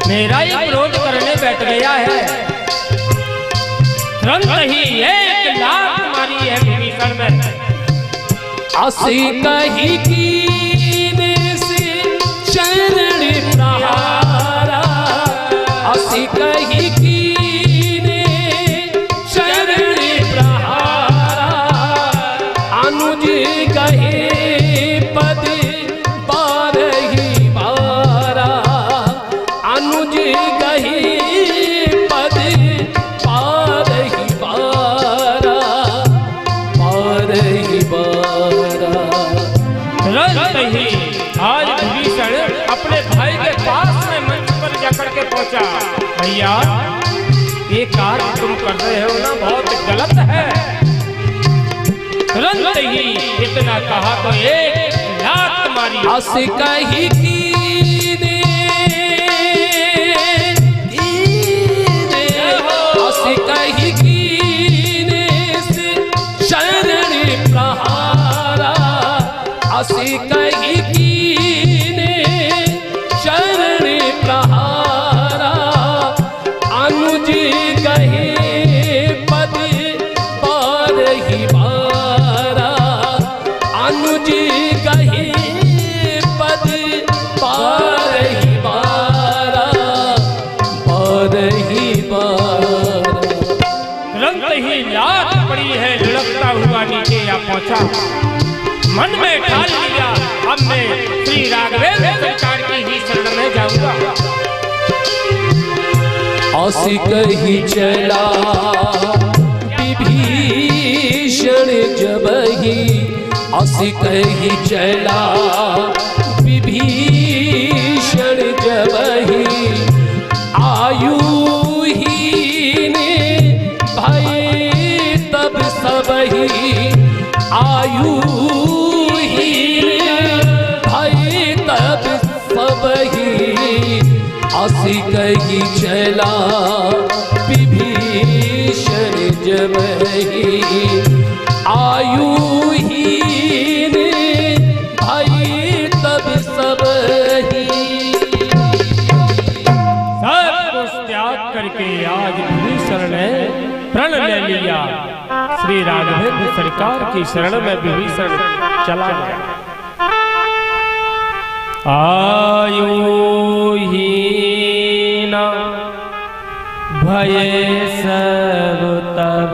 मेरा ये विरोध करने बैठ गया है। तुरंत ही 1 लाख मारी है विभीषण में। असी कही कीने से शरण प्रहारा, असी कही कीने शरण प्रहारा। अनुज कहे पद 12 बारा, अनुज कहे पद 12 बारा, 12 बारा। तुरंत ही आज विभीषण अपने भाई के पास में मंच पर जाकर के पहुंचा, भैया ये कार्य तुम कर रहे हो ना बहुत गलत है। तुरंत ही इतना कहा तो 1 लाख मारी। अस कही की कीने असी कही कीने से शरण प्रहारा असी कही कीने शरण प्रहारा अनुज कहे पद पार ही बारा अनुज कहे पद पार ही बारा पार ही बारा। तुरंत ही लात पड़ी है, लुढ़कता हुआ नीचे आ पहुंचा। मन में ठान लिया, अब मैं श्री राघवेंद्र सरकार की ही शरण में जाऊंगा। असी कही चला विभीषण जबहि असी कही चला विभीषण जबहि आयुहीन भय तब सबहि आयुहीन भय तब सबहि असी कही चला विभीषण जबहि आयुहीन भय तब सबहि। सब कुछ त्याग करके आज विभीषण ने प्रण ले लिया। श्री राघवेंद्र सरकार की शरण में विभीषण चला गया। आयुहीन भय सब तब।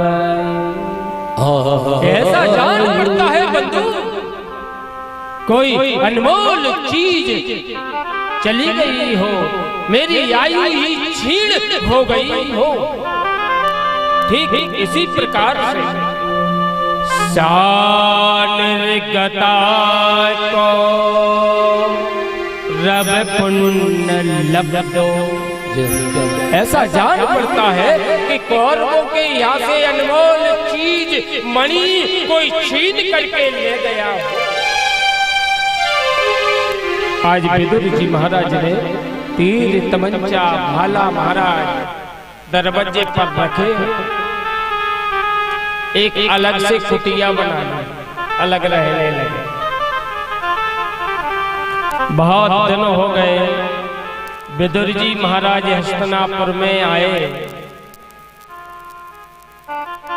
ऐसा जान पड़ता है बंधु, कोई अनमोल चीज चली गई हो, मेरी आयु ही छीण हो गई हो। ठीक इसी प्रकार से शान गता को रब पुण्य लब्धो। ऐसा जान पड़ता है कि कौरवों के यहाँ से अनमोल चीज मणि कोई छीन करके ले गया। आज विदुर जी महाराज ने तीर तमंचा भाला महाराज दरवाजे पर रखे, एक अलग से कुटिया बना ली, अलग रहने लगे। बहुत दिन हो गए, विदुर जी महाराज हस्तिनापुर में आए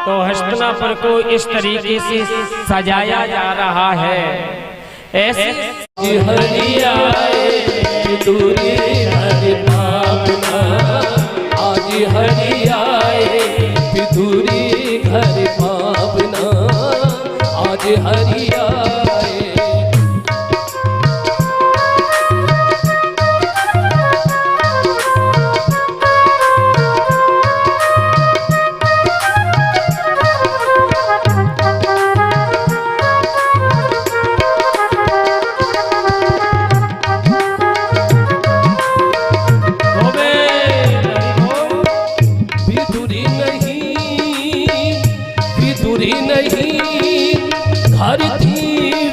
तो हस्तिनापुर को इस तरीके से सजाया जा रहा है। ऐसे हरि आए विदुरी हरि भावना आज हरि आए विदुरी घर भावना आज हरि आए। घर थी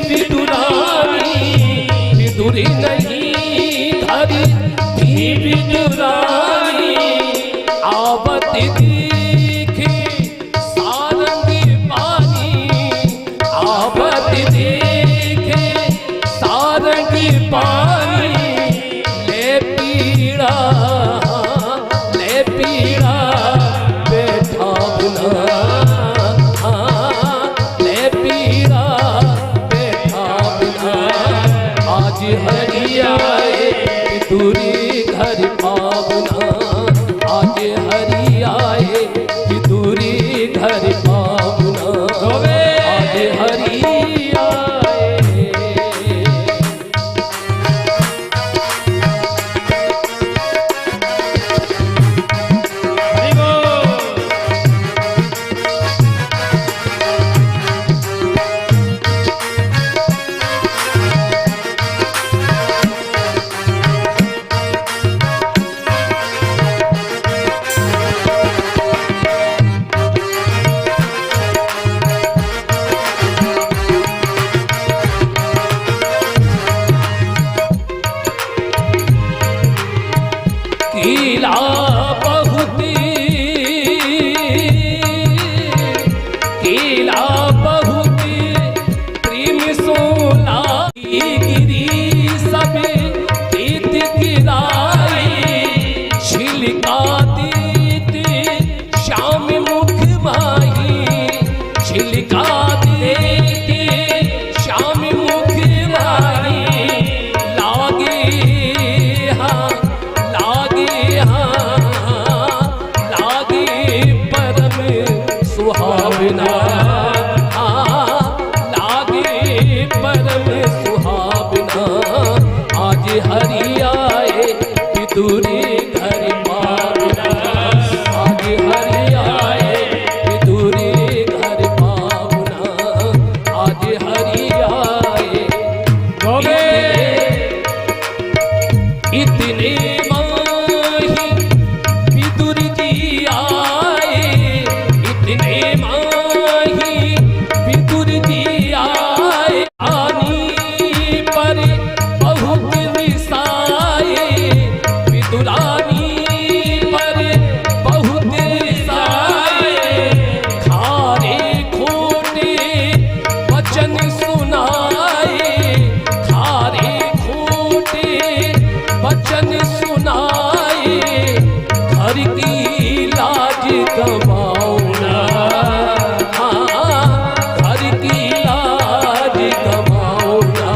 विदुरानी विदुरी नहीं घर थी विदुरानी आवत देखे सारंगी पानी आवत देखे सारंगी पानी ले पीड़ा बैठा बुना हरि आए विदुरी घर पावना आज हरि आए विदुरी घर पावना आज हरि आए। कीला बहुत कीला बहुत प्रेम सोला गिरी सब गीत गिराए छिलका देते श्याम मुख माही छिलका देते श्याम मुख माही लागे हाँ लागे परम सुहावना लागे परम सुहावना आज हरि आए विदुरी घर पावना आज हरि आए विदुरी घर पावना आज हरि आए इतने माही विदुर जी आए इतने माही विदुर जी आए आनी पर बहुत निसाए विदुरानी पर बहुत निसाए खारे खोटे वचन सुनाए खारे खोटे वचन सुनाए घर की लाज गवाऊंगा घर की लाज गवाऊंगा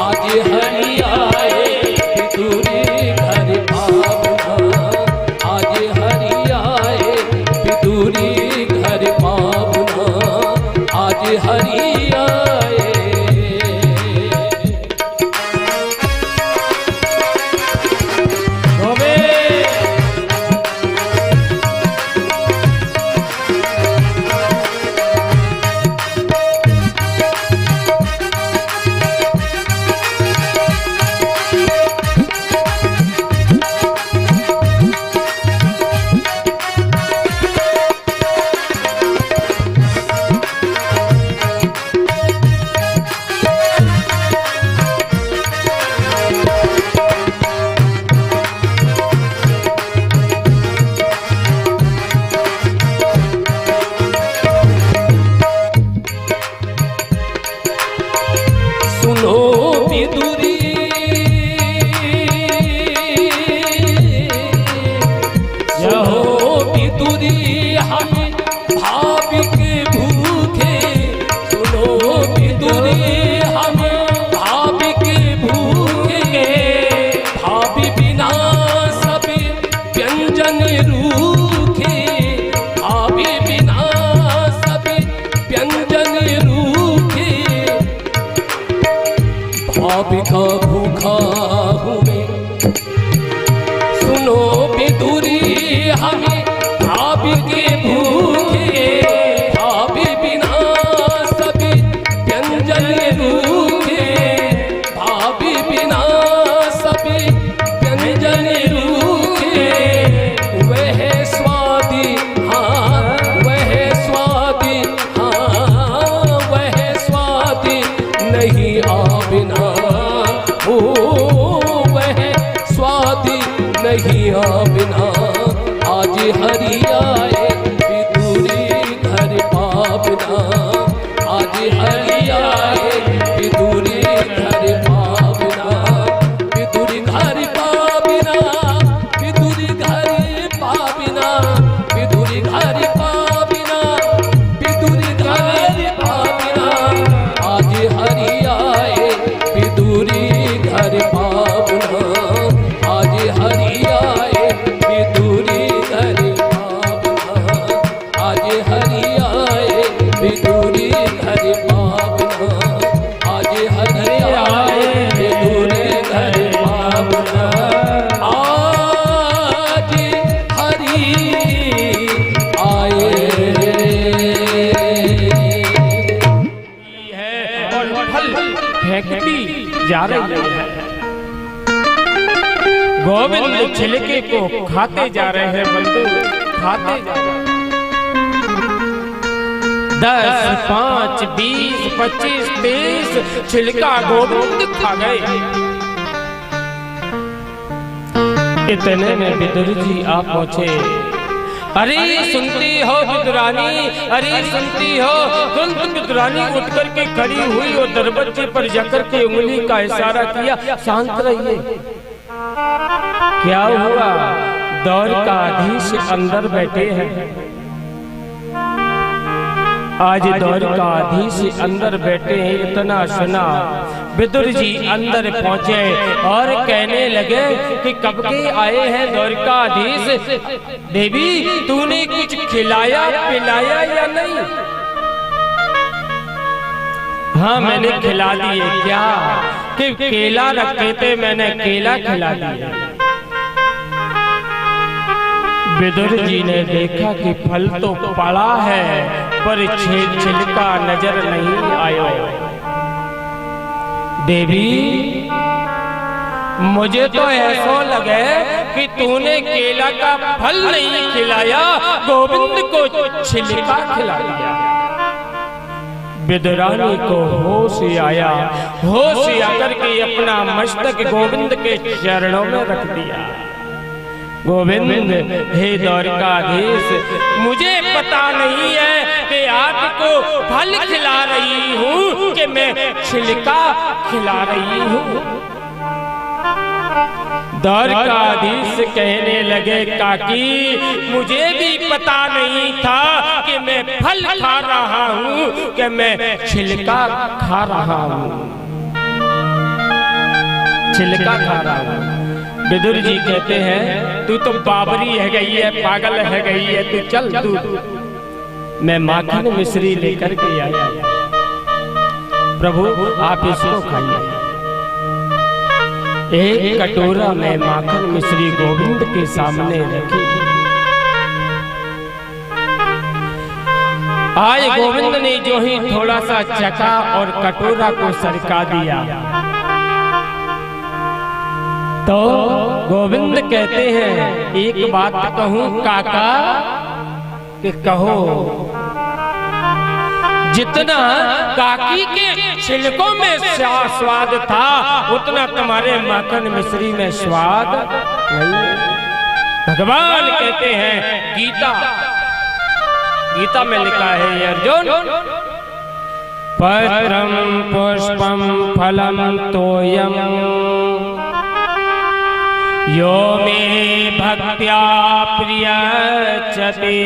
आज हरि आए विदुरी घर पावना आज हरि आए विदुरी घर पावना आज हरि आए सुनो विदुरी सुनो विदुरी हम भाविक भूखे सुनो विदुरी हम भाविक भूखे भावि बिना सब व्यंजन रूखे भावि बिना सब व्यंजन रूखे भाविका भूखा हूँ मैं सुनो विदुरी हमें भावि के भूखे भावि बिना सभी व्यंजन रूखे भावि बिना सभी व्यंजन रूखे वह स्वादी हाँ वह स्वादी हाँ वह स्वादी नहीं बिना हो वह स्वादी नहीं बिना आज हरि आए विदुरी घर पावना आज हरि आए विदुरी घर पावना विदुरी घर पावना विदुरी घर पावना विदुरी घर पावना विदुरी घर पावना आज हरि आए विदुरी घर पावना आज हरि आए विदुरी घर पावना आज हरि आए विदुरी घर पावना आज हरि आए विदुरी घर पावना आज हरि आए फेंकती जा रही है। गोविंद छिलके को खाते जा रहे हैं बंधु, खाते जा रहे हैं। 10, 5, 20, 25, 30 छिलका गोविंद खा गए। इतने में विदुर जी आप पहुंचे। अरे सुनती हो विदुरानी, अरे सुनती हो। तुरंत विदुरानी उठ करके खड़ी हुई और दरवाजे पर जाकर के उंगली का इशारा किया, शांत रहिए। क्या हुआ? द्वारकाधीश अंदर बैठे हैं। आज द्वारकाधीश अंदर बैठे हैं, इतना सुना विदुर जी अंदर पहुंचे और कहने लगे कि कब के आए हैं द्वारकाधीश? देवी तूने कुछ खिलाया पिलाया या नहीं? हाँ मैंने खिला दिए। क्या? कि केला रखे थे, मैंने केला खिला दिया। विदुर जी ने देखा कि फल तो पड़ा है पर छिलका नजर नहीं आया। देवी मुझे तो ऐसा लगे कि तूने केला का फल नहीं खिलाया, गोविंद को छिलका खिला दिया। विदुरानी को होश आया, होश आकर के अपना मस्तक गोविंद के चरणों में रख दिया। गोविंद हे द्वारकाधीश, मुझे पता नहीं है कि आपको फल खिला रही हूँ कि मैं छिलका खिला रही हूँ। द्वारकाधीश कहने लगे काकी मुझे भी पता नहीं था कि मैं फल खा रहा हूँ कि मैं छिलका खा रहा हूँ, छिलका खा रहा हूँ। विदुर जी कहते हैं तू तो बाबरी है गई है, पागल है गई है, तू चल तू। मैं माखन मिश्री लेकर के आया, प्रभु आप इसको खाइए। एक कटोरा में माखन मिश्री गोविंद के सामने रखी। आज गोविंद ने जो ही थोड़ा सा चखा और कटोरा को सरका दिया तो गोविंद कहते हैं एक बात कहूं काका कि कहो। जितना काकी के छिलकों में स्वाद था उतना तुम्हारे माखन मिश्री में स्वाद नहीं। भगवान कहते हैं गीता में लिखा है अर्जुन, पत्रम पुष्पम फलम तोयम यो मे भक्त्या प्रियच्यते।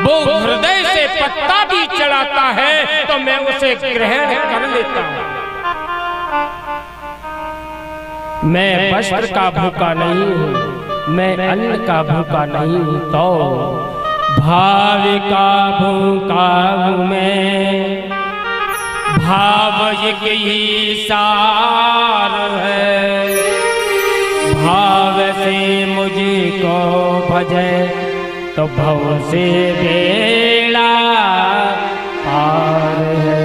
वो हृदय से पत्ता भी चढ़ाता है तो मैं उसे ग्रहण कर लेता हूं। मैं वस्त्र का भूखा नहीं हूं, मैं अन्न का भूखा नहीं हूं, तो भाव का भूखा हूं मैं। भाव एक ही सार है, भाव से मुझको भजे तो भव से बेड़ा पार है।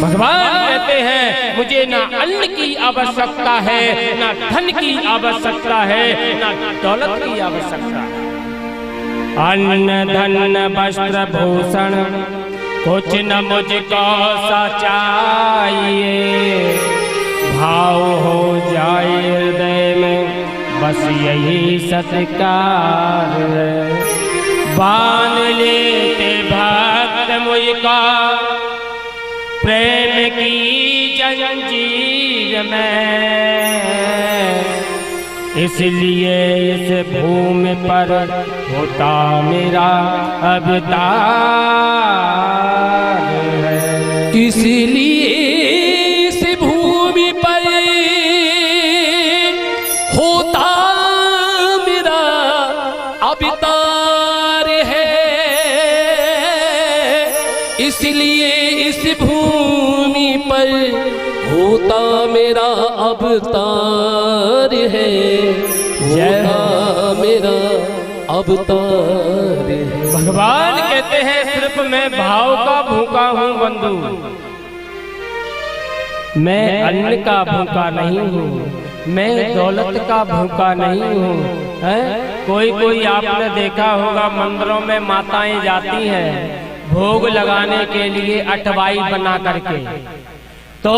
भगवान कहते हैं मुझे ना अन्न की आवश्यकता है, ना धन की आवश्यकता है, ना दौलत की आवश्यकता है। अन्न धन वस्त्र भूषण कुछ न मुझको चाहिए। भाव हो जाए हृदय में बस यही सत्कार है। बांध लेते भक्त मुझको प्रेम की जंजीर में, इसलिए इस भूमि पर होता मेरा अवतार है। इसलिए इस भूमि पर होता मेरा अवतार है। इसलिए इस भूमि पर होता मेरा अवतार है, होता मेरा अवतार है। भगवान कहते हैं सिर्फ मैं भाव का भूखा हूँ बंधु, मैं अन्न का भूखा नहीं हूँ, मैं दौलत का भूखा नहीं हूँ। कोई आपने देखा होगा मंदिरों में माताएं जाती हैं भोग लगाने के लिए अठवाई बना करके, तो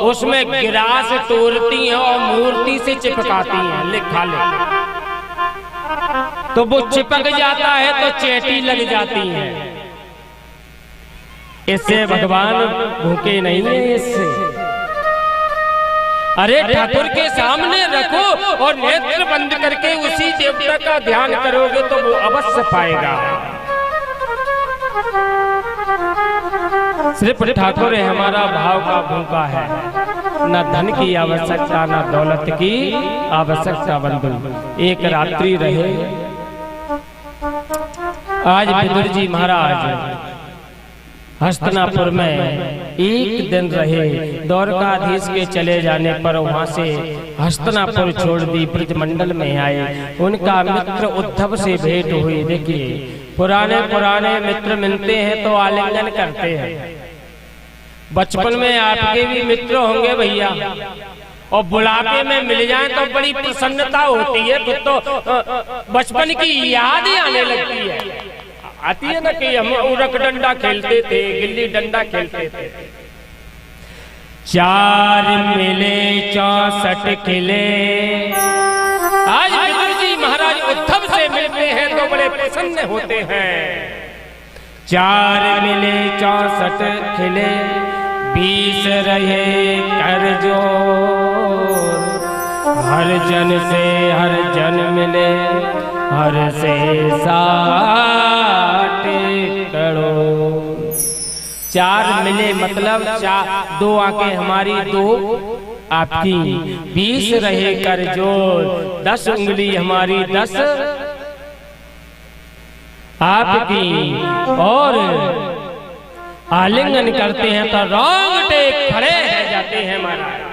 उसमें गिरास तोड़ती हैं और मूर्ति से चिपकाती हैं, लिखा ले तो वो चिपक जाता है तो चेटी लग जाती है। इससे भगवान भूखे नहीं है इससे। अरे ठाकुर के सामने रखो और नेत्र बंद करके उसी देवता का ध्यान करोगे तो वो अवश्य पाएगा। सिर्फ ठाकुर है हमारा भाव का भूखा है, न धन की आवश्यकता न दौलत की आवश्यकता। बंधु एक रात्रि रहे। आज विदुर जी महाराज हस्तिनापुर में एक दिन रहे। द्वारकाधीश के चले जाने पर वहां से हस्तिनापुर छोड़ दी, ब्रजमंडल में आए। उनका मित्र उद्धव से भेंट हुई। देखिए पुराने मित्र मिलते हैं तो आलिंगन करते हैं। बचपन में आपके भी मित्र होंगे भैया, और बुढ़ापे में मिल जाए तो बड़ी प्रसन्नता होती है। फिर तो बचपन की याद ही आने लगती है। आती है ना कि हम उरक डंडा खेलते थे, गिल्ली डंडा खेलते थे। 4 मिले 64 खिले। आज विदुर जी महाराज उद्धव से मिलते हैं तो बड़े प्रसन्न होते हैं। 4 मिले 64 खिले, 20 रहे कर जोर। हर जन से हर जन मिले, हर से 60 करोड़। 4 मिले मतलब 2 आंखें हमारी 2 आपकी, 20 रहे कर जोड़। 10 उंगली हमारी 10 आपकी। और आलिंगन करते हैं तो रोंगटे खड़े हो जाते हैं महाराज।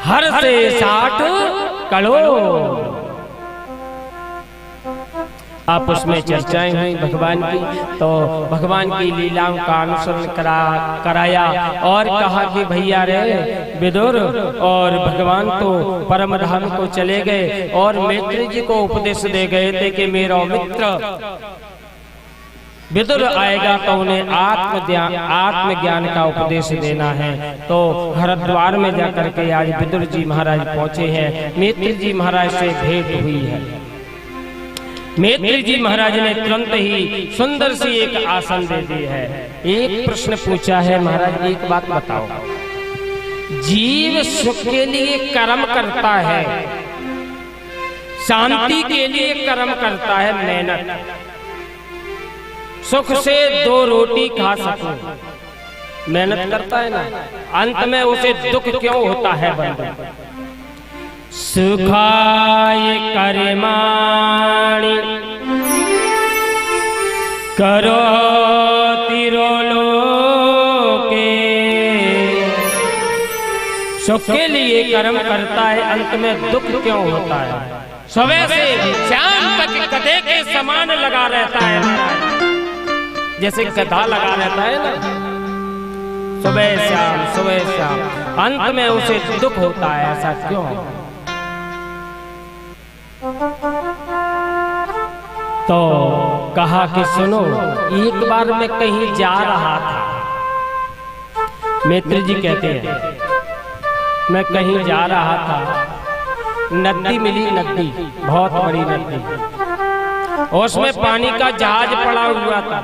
हर से 60 करोड़। आपस में चर्चाएं हुई भगवान की, तो भगवान की लीलाओं का अनुसरण कराया और कहा कि भैया रे विदुर और भगवान तो परम धाम को चले गए और मैत्री जी को उपदेश दे गए थे कि मेरा मित्र विदुर आएगा तो उन्हें आत्मज्ञान का उपदेश देना है। तो हरिद्वार में जाकर के आज विदुर जी महाराज पहुंचे हैं। मैत्री जी महाराज से भेंट हुई है। मैत्री जी महाराज ने तुरंत ही सुंदर सी एक आसन दे दी है। एक प्रश्न पूछा है, महाराज एक बात बताओ, जीव सुख के लिए कर्म करता है, शांति के लिए कर्म करता है, मेहनत, सुख से 2 रोटी खा सकूं, मेहनत करता है ना, अंत में उसे दुख क्यों होता है? बंधु सुखाय कर्माणि करो तिरो लोके। सुख के लिए कर्म करता है, अंत में दुख क्यों होता है? सुबह से शाम तक गधे के समान लगा रहता है, जैसे गधा लगा रहता है ना, सुबह शाम, अंत में उसे दुख होता है। ऐसा क्यों? तो कहा कि सुनो, एक बार मैं कहीं जा रहा था। मैत्री जी कहते हैं मैं कहीं जा रहा था, नदी मिली, नदी बहुत बड़ी नदी, उसमें पानी का जहाज पड़ा हुआ था।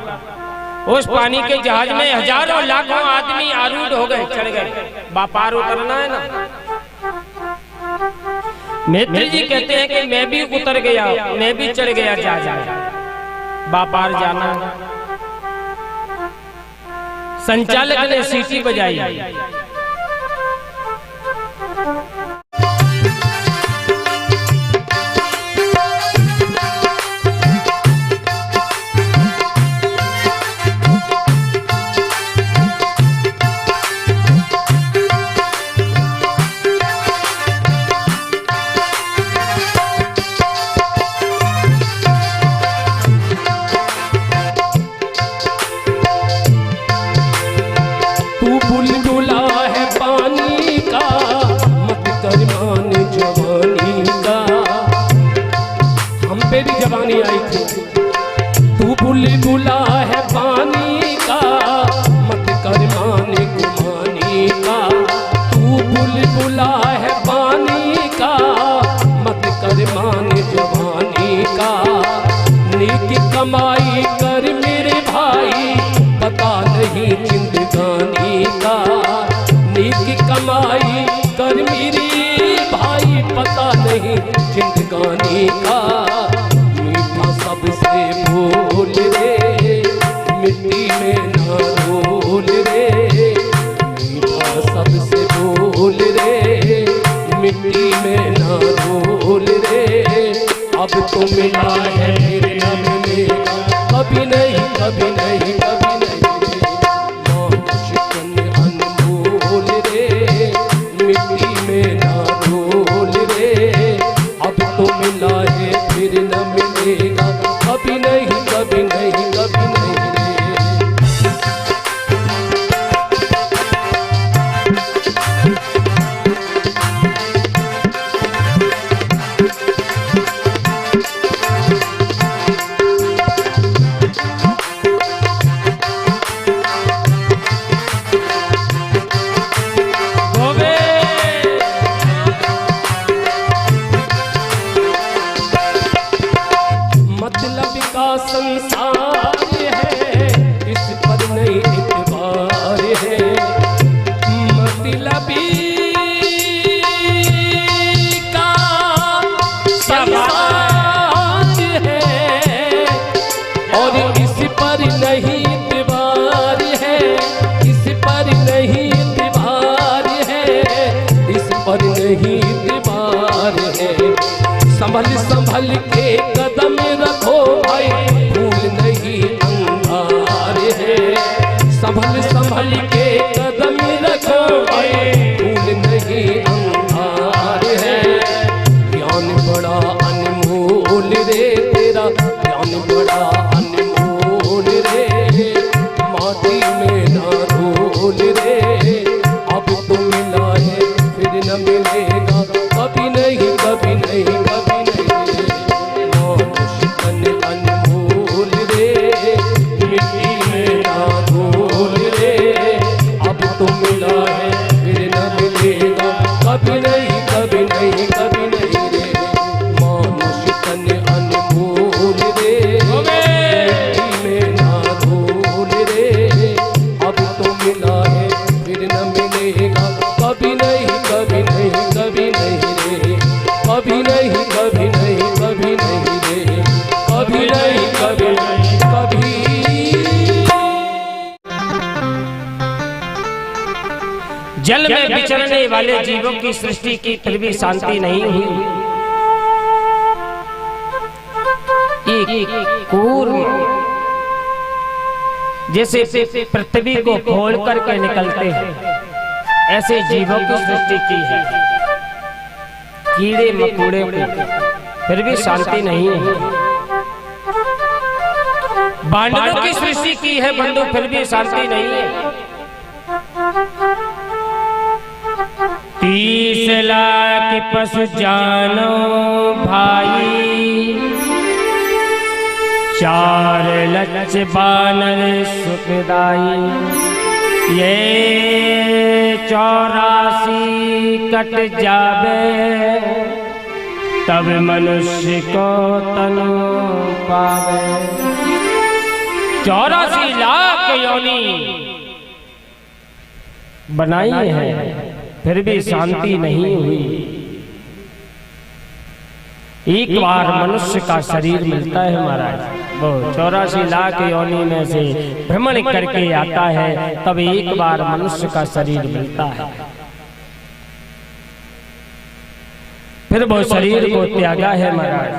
उस पानी के जहाज में हजारों लाखों आदमी आरूढ़ हो गए, चढ़ गए। व्यापार उतरना है ना। मैत्री जी कहते हैं कि मैं भी उतर गया, मैं भी चढ़ गया जहाज, व्यापार जाना। संचालक ने सीटी बजाई। आई थी तू बुलबुला है पानी का, मत कर माने कर मेरी भाई पता नहीं जिंदगानी का। मीठा सबसे बोल रे मिट्टी में ना रोल रे, मीठा सबसे बोल रे मिट्टी में ना रोल रे। अब तो मिला है फिर न मिलेगा, कभी नहीं कभी नहीं कभी नहीं। मानुषकन अनमोल रे मिट्टी में ना रोल रे। अब तो मिला है फिर न मिलेगा, कभी नहीं कभी नहीं कभी नहीं रे। मतलब का संसार है, इस पर नहीं इतबार है। मतलबी का संसार है और इस पर नहीं इतबार है, इस पर नहीं इतबार है, इस पर नहीं इतबार है। संभल संभल के कदम रखो भाई, भूल नहीं अंगार है। संभल संभल के कदम रखो भाई, भूल नहीं अंगार है। ज्ञान बड़ा अनमोल रे तेरा, ज्ञान बड़ा अनमोल रे। माटी में ना रोल रे, अब तो मिला है फिर न मिलेगा, कभी नहीं कभी नहीं कभी नहीं। मानुषकन अनमोल रे मिट्टी में ना रोल रे। अब तो मिला है फिर न मिलेगा, कभी नहीं कभी नहीं कभी नहीं रे। मानुषकन अनमोल रे मिट्टी में ना रोल रे। अब तो मिला है फिर न मिलेगा, कभी नहीं कभी नहीं कभी नहीं रे। कभी नहीं कभी नहीं कभी नहीं रे, कभी नहीं कभी नहीं कभी। जल में विचरने वाले जीवों की सृष्टि की फिर भी शांति नहीं हुई। एक कूर्म जैसे पृथ्वी को फोड़ करके निकलते हैं, ऐसे जीवों की सृष्टि की है, कीड़े मकोड़े को, फिर भी शांति नहीं है। बानरों की सृष्टि की है बंधु, फिर भी शांति नहीं है। 30 लाख पशु जानो भाई, 4 लक्ष बानर सुखदाई। ये 84 कट जावे, तब मनुष्य को तनु पावे। 84 लाख योनि बनाई है, फिर भी शांति नहीं हुई। एक बार मनुष्य का शरीर मिलता है महाराज, वो 84 लाख योनि में से भ्रमण करके आता है, तब एक बार मनुष्य का शरीर मिलता है। फिर वो शरीर को त्यागा है महाराज।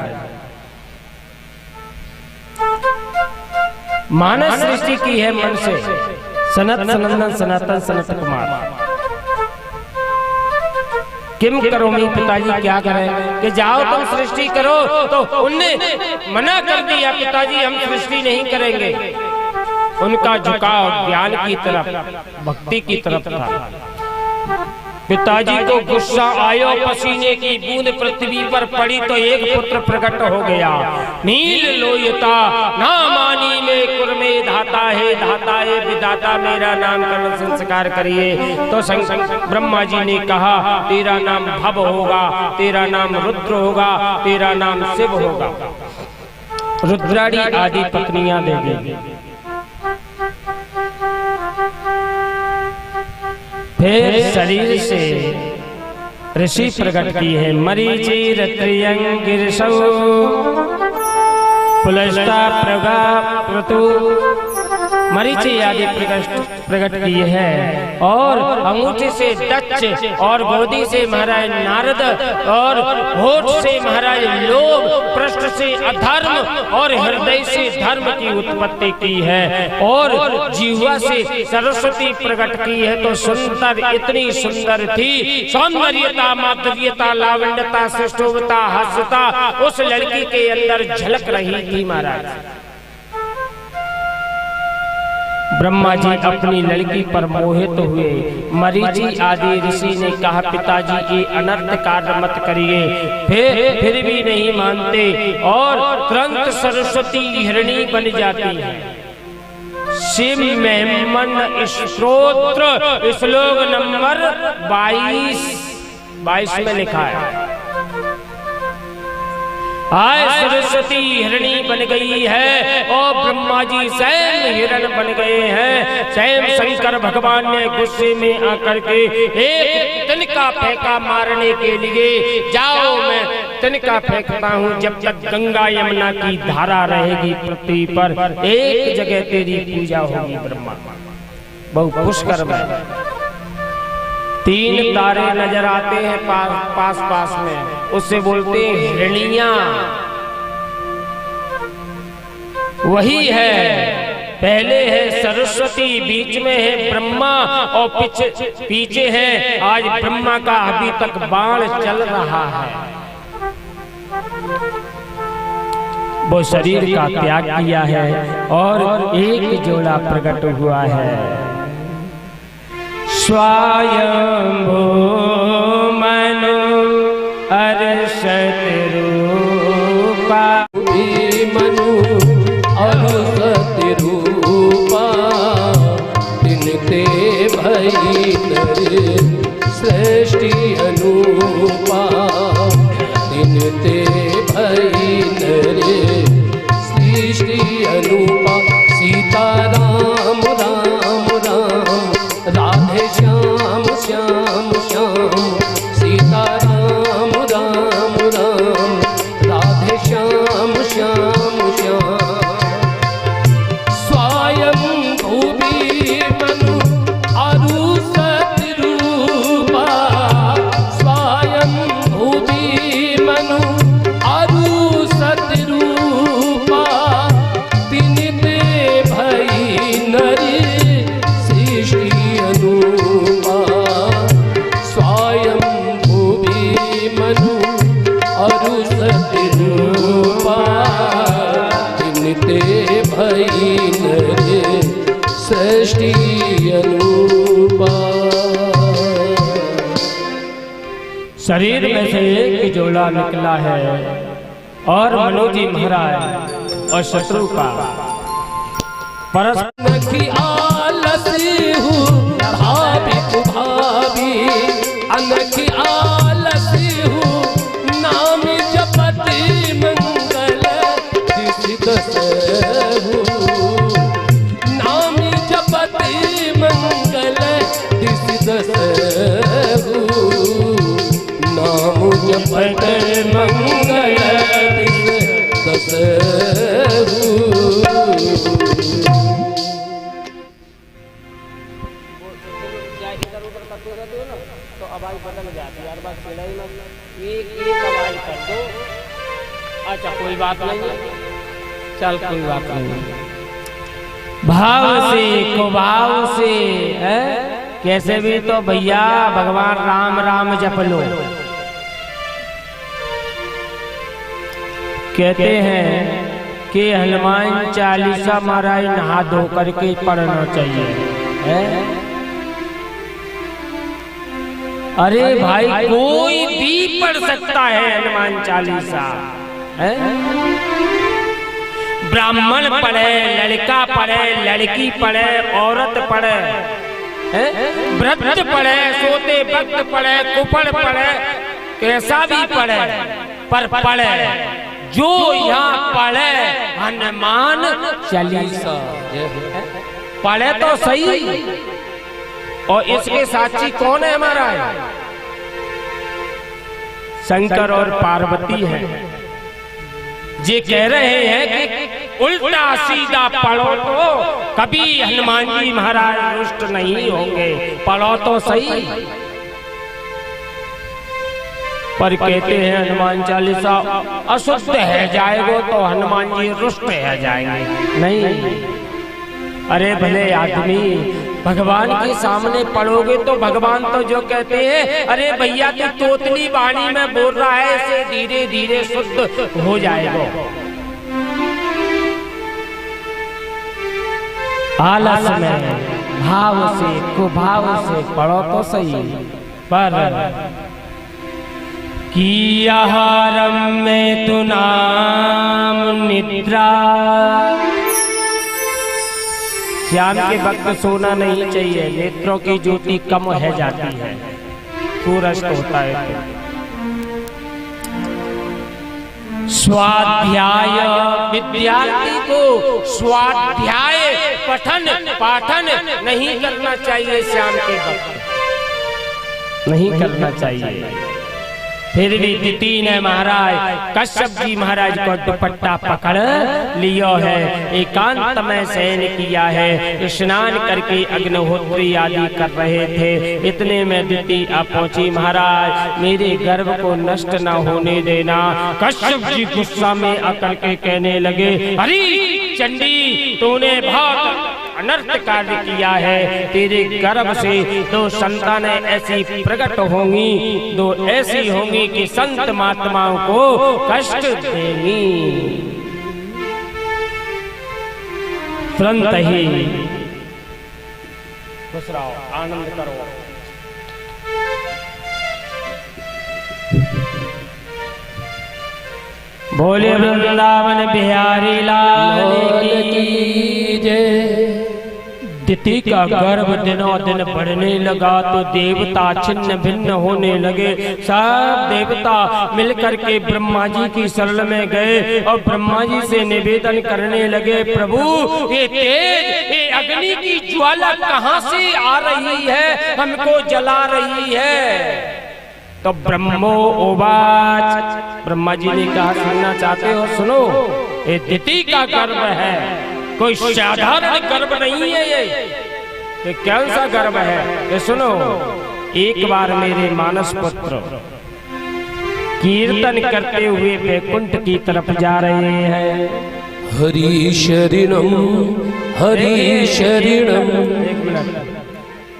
मानस सृष्टि की है मन से, सनत सनंदन सनातन सनत कुमार। किम करो मी पिताजी, क्या करें कि जाओ तुम सृष्टि करो, तो उनने मना कर दिया, पिताजी हम सृष्टि नहीं करेंगे। उनका झुकाव ज्ञान की तरफ, भक्ति की तरफ था। पिताजी को गुस्सा आयो, पसीने की बूंद पृथ्वी पर पड़ी तो एक पुत्र प्रकट हो गया। नील लोयता ना मानी में कुर्मे धाता है विधाता, मेरा नाम कर्ण संस्कार करिए। तो ब्रह्मा जी ने कहा तेरा नाम भव होगा, तेरा नाम रुद्र होगा, तेरा नाम शिव होगा। रुद्राणी आदि पत्नियां देगी। फिर शरीर से ऋषि प्रकट की है। मरीचि त्रियंगिरसौ पुलस्ता प्रगा प्रतु मरीचि आदि प्रकट की है। और अंगूठे से दक्ष और गोदी से महाराज नारद और होठ से महाराज लोभ, पृष्ठ से अधर्म और हृदय से धर्म की उत्पत्ति की है। और जीवा से सरस्वती प्रकट की है। तो सुंदर, इतनी सुंदर थी, सौंदर्यता, माधुर्यता, लावण्यता, श्रेष्ठता, हास्यता उस लड़की के अंदर झलक रही थी महाराज। ब्रह्मा जी अपनी लड़की पर मोहित हुए। मरीचि आदि ऋषि ने कहा, पिताजी ये अनर्थ कार्य मत करिए। फिर भी नहीं मानते और तुरंत सरस्वती हिरणी बन जाती है। शिव मेमन स्तोत्र श्लोक नंबर 22 में लिखा है। आय सरस्वती हिरणी बन गई है और ब्रह्मा जी स्वयं हिरण बन गए हैं। स्वयं शंकर भगवान ने गुस्से में आकर के एक तिनका फेंका मारने के लिए। जाओ मैं तिनका फेंकता हूँ, जब तक गंगा यमुना की धारा रहेगी पृथ्वी पर एक जगह तेरी पूजा होगी। ब्रह्मा बहुत खुश कर मैं 3 तारे नजर आते हैं पास में, उससे बोलते हैं हिरनिया वही है। पहले है सरस्वती, बीच में है ब्रह्मा और पीछे है आज ब्रह्मा का अभी तक बाण चल रहा है। वो शरीर का त्याग किया है और एक जोड़ा प्रकट हुआ है। स्वयंभू मनु अर्षत रूपा मनु अर्षत रूपा तिनते भई नर सृष्टि अनुपा तिनते भई नर सृष्टि अनुपा। सीता राम राम राम राधे श्याम श्याम श्याम। सीता राम राम राम राधे श्याम श्याम श्याम। स्वयं भूमि मनु अरु सतरूपा स्वयं भूमि मनु अरु सतरूपा तिनते भई नरी सृष्टि अनुपा। स्वयं भूमि मनु अरु सतरूपा तिनते भई नर सृष्टि अनुपा। शरीर में से एक जोड़ा निकला है और मनोजी महाराज और शत्रु का परस्पर की आलसी हूँ भाभी कुभावी अनखी आलसी हूँ नाम जपति मंगल दिस हूँ नाम जपति मंगल दिस हूँ नाम जपति मंगल दिस हूँ। तो आवाज बदल जाती है, हर बार चिड़ाई में एक आवाज कर दो। अच्छा कोई बात नहीं, चल कोई बात नहीं। भाव से कुभाव से है कैसे भी तो भैया भगवान राम राम जप लो। कहते हैं कि हनुमान चालीसा महाराज नहा धो करके पढ़ना चाहिए है? अरे भाई कोई भी पढ़ सकता है हनुमान चालीसा है? ब्राह्मण पढ़े, लड़का पढ़े, लड़की पढ़े, औरत पढ़े, व्रत पढ़े, सोते वक्त पढ़े, कुपड़ पढ़े, कैसा भी पढ़े पर पढ़े जो यहाँ पढ़े हनुमान चालीसा पढ़े तो सही। और इसके साक्षी कौन है हमारा? शंकर और पार्वती हैं। ये कह रहे हैं कि उल्टा सीधा पढ़ो तो कभी हनुमान जी महाराज रुष्ट नहीं होंगे, पढ़ो तो सही। पर कहते हैं हनुमान चालीसा अशुद्ध है जाएगो तो हनुमान जी रुष्ट है जाएंगे। नहीं, अरे भले आदमी भगवान के सामने पढ़ोगे तो भगवान तो जो कहते हैं, अरे भैया तू तोतली वाणी में बोल रहा है, इसे धीरे धीरे शुद्ध हो जाएगा। आलस में भाव से कुभाव से पढ़ो तो सही। पर कि आहारम में तु नाम निद्रा, शाम के वक्त सोना नहीं चाहिए, नेत्रों की ज्योति कम है जाती है, सूरज होता है। स्वाध्याय, विद्यार्थी को स्वाध्याय पठन पाठन नहीं करना चाहिए, शाम के वक्त नहीं करना चाहिए। फिर भी दिति ने महाराज कश्यप जी महाराज को दुपट्टा पकड़ लिया है, एकांत में शयन किया है, स्नान करके अग्निहोत्री आदि कर रहे थे। इतने में दिति आ पहुंची, महाराज मेरे गर्भ को नष्ट न होने देना। कश्यप जी गुस्सा में आकर के कहने लगे, अरे चंडी तूने बहुत अनर्थ कार्य किया है, तेरे गर्भ से दो संतानें ऐसी प्रकट होंगी, दो ऐसी होंगी कि संत महात्माओं को कष्ट देंगी। तुरंत ही खुश रहो, आनंद करो। बोले वृंदावन बिहारी लाल की जय। दिति का गर्भ दिनों दिन बढ़ने लगा तो देवता छिन्न भिन्न होने लगे। सब देवता मिलकर के ब्रह्मा जी की शरण में गए और ब्रह्मा जी से निवेदन करने लगे, प्रभु ये तेज, ये अग्नि की ज्वाला कहाँ से आ रही है, हमको जला रही है। तो ब्रह्मो उवाच, ब्रह्मा जी ने कहा सुनना चाहते हो सुनो, ये दिति का गर्भ है, कोई साधारण गर्भ नहीं है ये कौन सा गर्भ है। ये सुनो, एक बार मेरे मानस पुत्र कीर्तन करते हुए वैकुंठ की तरफ जा रहे हैं। हरि शरणम हरि शरणम। एक मिनट,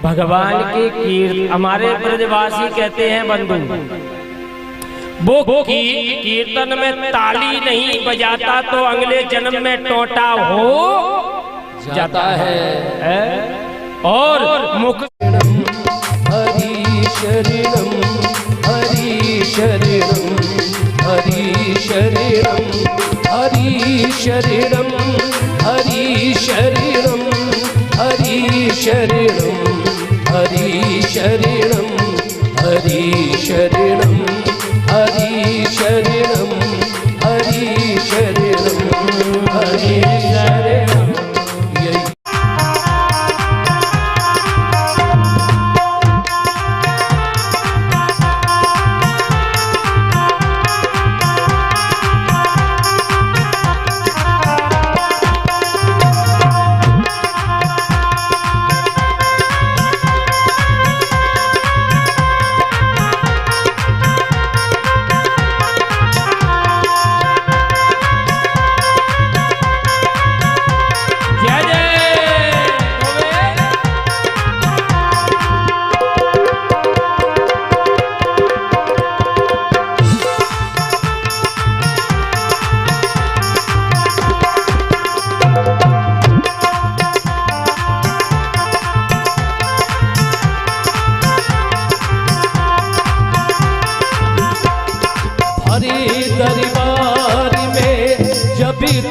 भगवान के कीर्तन हमारे ब्रजवासी कहते हैं बंधु, वो कीर्तन में ताली नहीं बजाता तो अगले जन्म में टोटा हो जाता है। और मुख हरि शरणम हरि शरणम हरि शरणम हरि शरणम हरि शरणम हरि शरणम हरि शरणम हरि शरणम हरि शरणम हरि शरणम हरि शरणम।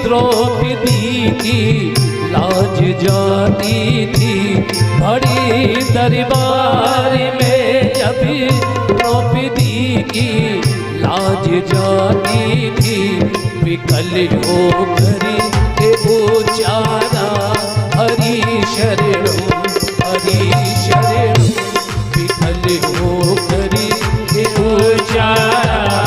द्रौपदी की लाज जाती थी, बड़ी दरबार में जब द्रौपदी की लाज जाती थी, विकल होकर के उचारा हरि शरणम हरि शरणम, विकल होकर के उचारा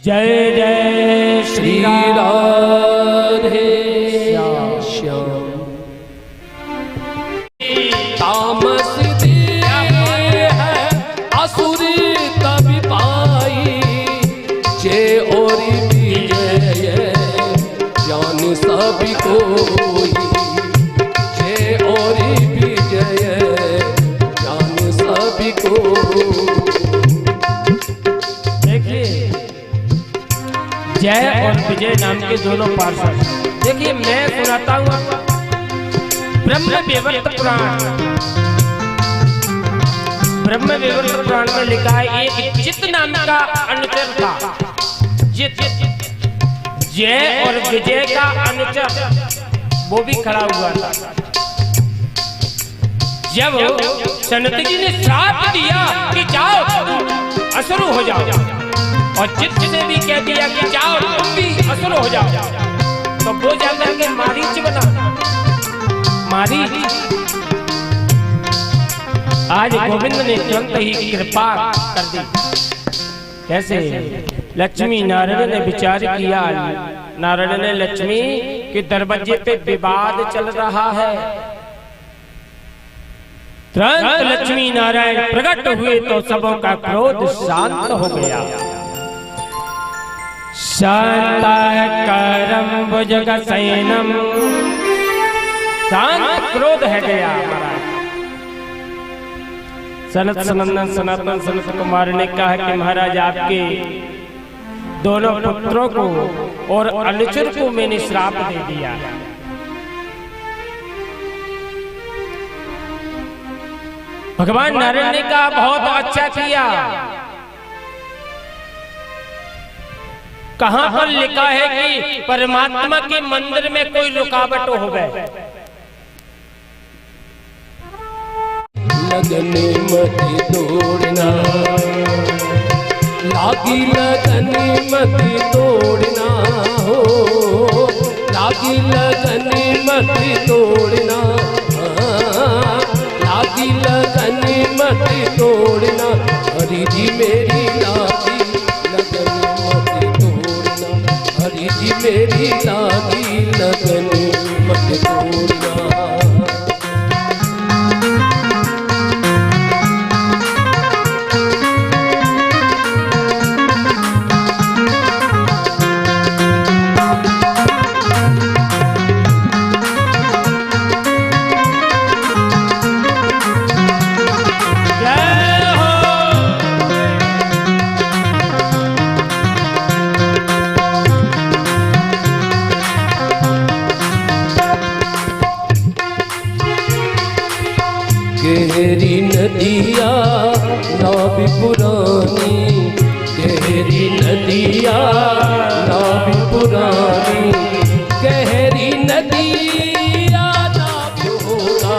जय जय श्री राधे श्याम। तामस दिए है असुर कभी पाई, जय और विजय जान सभी कोई, जय और विजय जान सभी को। देखिए जय और विजय नाम के दोनों पार्षद। देखिए मैं सुनाता हूँ ब्रह्म वैवर्त पुराण। ब्रह्म वैवर्त पुराण में लिखा है एक चित्त नाम का अनुचर था। जय और विजय का अनुचर वो भी खड़ा हुआ था। जब सनत जी ने श्राप दिया कि जाओ असुर हो जाओ, और चित्त ने भी कह दिया कि जाओ तुम भी असुर हो जाओ, तो वो जाकर के मारीच बना। मारीच आज गोविंद ने तुरंत ही कृपा कर दी। कैसे? लक्ष्मी नारायण ने विचार किया। नारायण ने लक्ष्मी के दरवाजे पे विवाद चल रहा है। तुरंत लक्ष्मी नारायण प्रकट हुए तो सबों का क्रोध शांत हो गया। शांताकारं भुजगशयनं, शांत क्रोध है गया। सनत सनंदन सनातन सनत कुमार ने कहा कि महाराज आपके दोनों पुत्रों को और अनुचर को मैंने श्राप दे दिया। भगवान नारायण ने कहा बहुत अच्छा किया। कहां पर लिखा है कि परमात्मा के मंदिर में कोई रुकावट हो गए? लगन मत तोड़ना, लागी लगन मत तोड़ना हो, लागी लगन मत तोड़ना, लागी लगन मत तोड़ना, हरि जी मेरी लागी लगन मत तोड़ना, हरि जी मेरी लागी लगन मत तोड़ना। गहरी नदिया नाभी पुरानी, गहरी नदिया नाभी पुरानी, गहरी नदिया नाभी होगा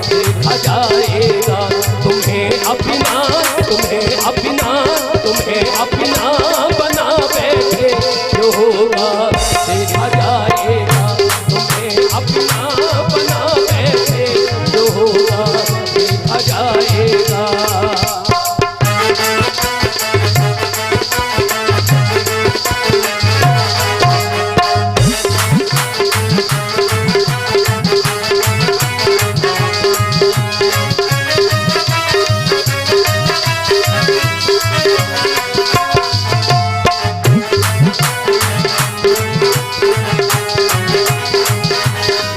देखा जाएगा तुम्हें अपना, तुम्हें अपना, तुम्हें अपना बना बैठे जो होगा देखा जाएगा, तुम्हें अपना बना बैठे जो होगा देखा जाएगा।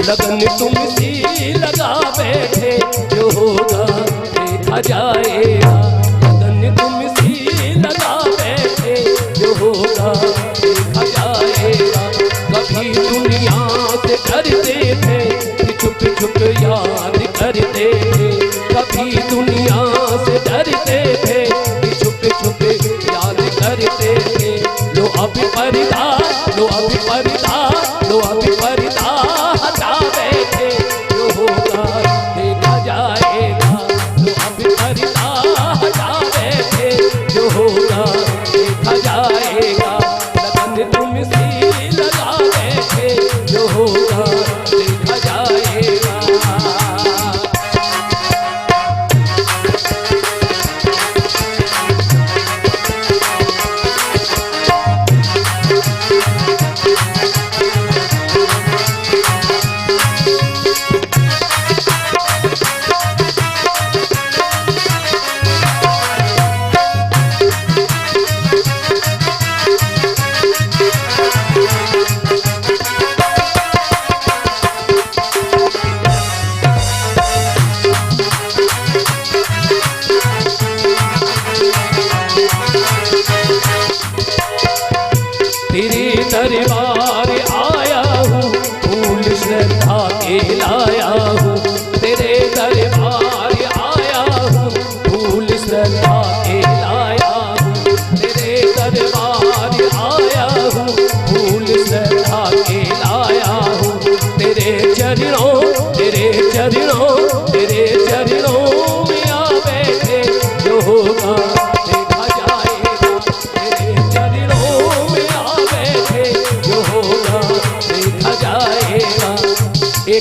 लगन तुम सी लगा बैठे जो होगा देखा जाएगा, लगन तुम सी लगा बैठे जो होगा देखा जाएगा। कभी दुनिया से डरते थे कि छुप छुप याद करते थे, कभी दुनिया से डरते थे कि छुप छुप याद करते थे। लो अभी पर्दा, लो अभी पर्दा, लो अभी पर्दा हटा बैठे जो होगा देखा जाएगा, लो अभी पर्दा हटा बैठे जो होगा देखा जाएगा। लगन तुम सी लगा बैठे जो होगा देखा जाएगा।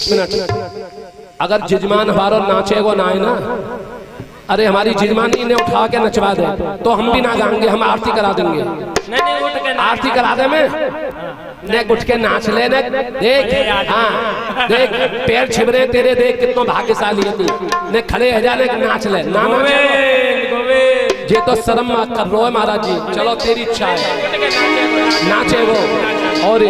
एक मिनट, अगर जिजमान हमारो नाचे वो ना है ना, अरे हमारी जिजमानी ने उठा के नचवा दे तो हम भी ना गाएंगे, हम आरती करा देंगे। नहीं उठ के आरती करा दे मैं ने उठ के नाच ले ने, देख हाँ देख पैर छिबरे तेरे, देख कितना भाग्यशाली है तू ने, खड़े हो जाने नाच ले ना ये तो शर्म कर रो है महाराज जी। चलो तेरी इच्छा है नाचे वो। और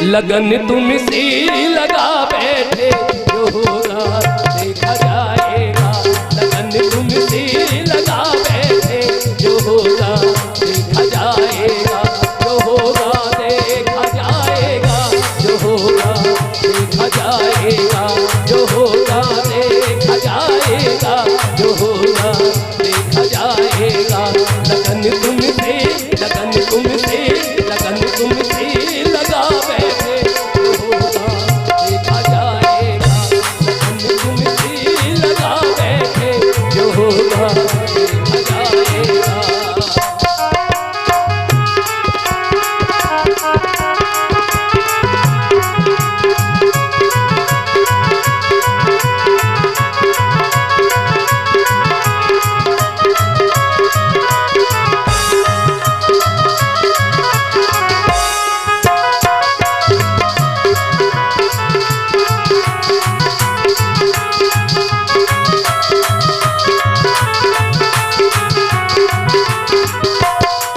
लगन तुम सी लगा बैठे जो होगा देखा जाएगा, लगन तुम सी लगा बैठे जो होगा देखा जाएगा, जो होगा देखा जाएगा, जो होगा देखा जाएगा, जो होगा देखा जाएगा, जो होगा देखा जाएगा। लगन तुम से लगन तुम से लगन तुम से लगा बैठे जो होगा देखा जाएगा, लगन तुम से लगा बैठे जो होगा देखा जाएगा।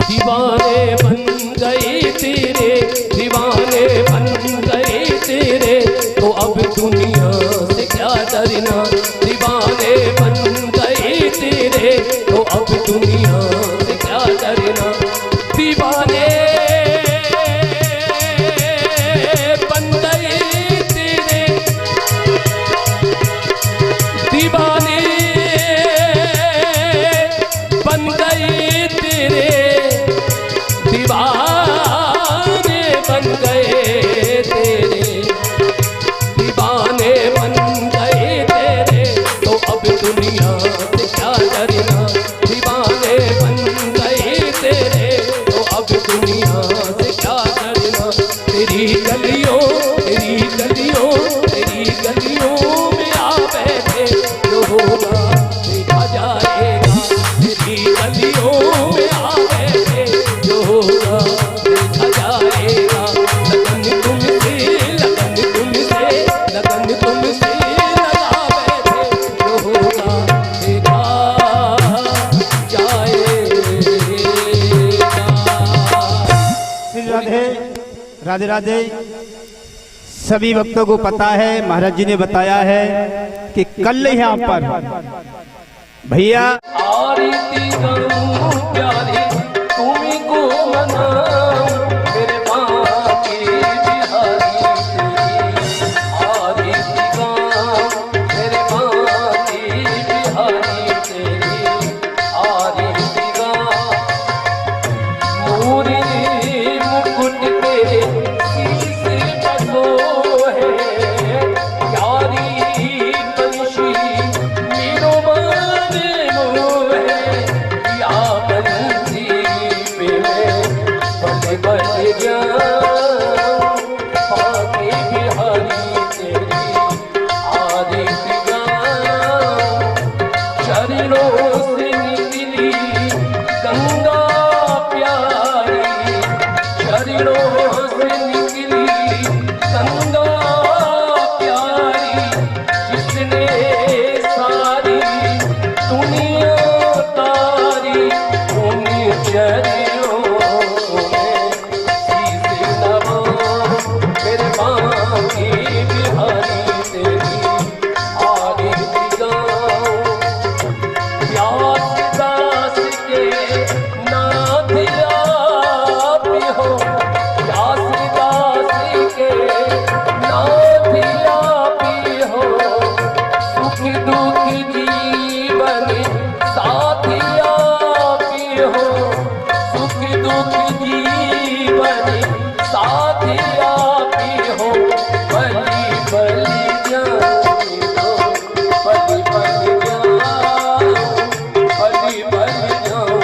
दीवाने बन गए तेरे, दीवाने बन गए तेरे, तो अब दुनिया से क्या डरना। दीवाने बन गए तेरे, तो अब दुनिया से क्या डरना। दीवाने बन गए तेरे, दीवाने बन गए तेरे, दीवाने बन गए तेरे, दीवाने बन गए तेरे, तो अब दुनिया से क्या डरना। दीवाने बन गए तेरे, तो अब दुनिया से क्या डरना। तेरी गलियों तेरी गलियों तेरी गलियों में आ बैठे जो होगा देखा जाएगा, तेरी गलियों में आ बैठे जो होगा देखा जाएगा। लगन तुमसे लगन तुमसे लगन तुमसे लगा बैठे जो होगा देखा जाएगा। राधे राधे राधे। सभी भक्तों को पता है, महाराज जी ने बताया है कि कल यहाँ पर भैया आरती करूं प्यारी तुम्हीं को मनाऊं, मेरे बाकी बिहारी तेरी आरती गाऊं, मेरे बाकी बिहारी तेरी आरती गाऊं। मोरी मुकुट तेरे शीश पर लोहे, यारी बंशी मीरो माने मोहे, या बंसी पे मैं बल बल जाऊं, बाकी बिहारी तेरी आरती गाऊं। चरणों से निकली गंगा प्यारी, चरणों से निकली गंगा प्यारी, जिसने सारी दुनिया तारी, उन चरणों में शीश नवाऊं, मेरे बाकी बिहारी तेरी आरती गाऊं। व्यास दास के नाथ आप हो, व्यास दास के नाथ आप हो, सुख दुख जीवन साथी आप हो, सुख दुख जीवन साथी आप हो। बलि बलि जाऊं तो बलि बलि जाऊं, बलि बलि जाऊं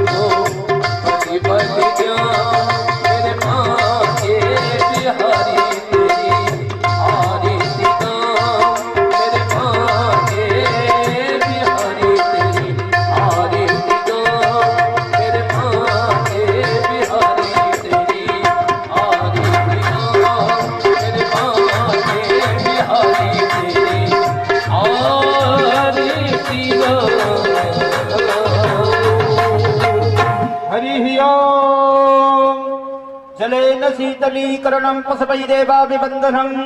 तो बलि बलि जाऊं, मेरे माँ के बिहारी तेरी आरती शीतलीकरणं पशवै देवाभिवन्दनम्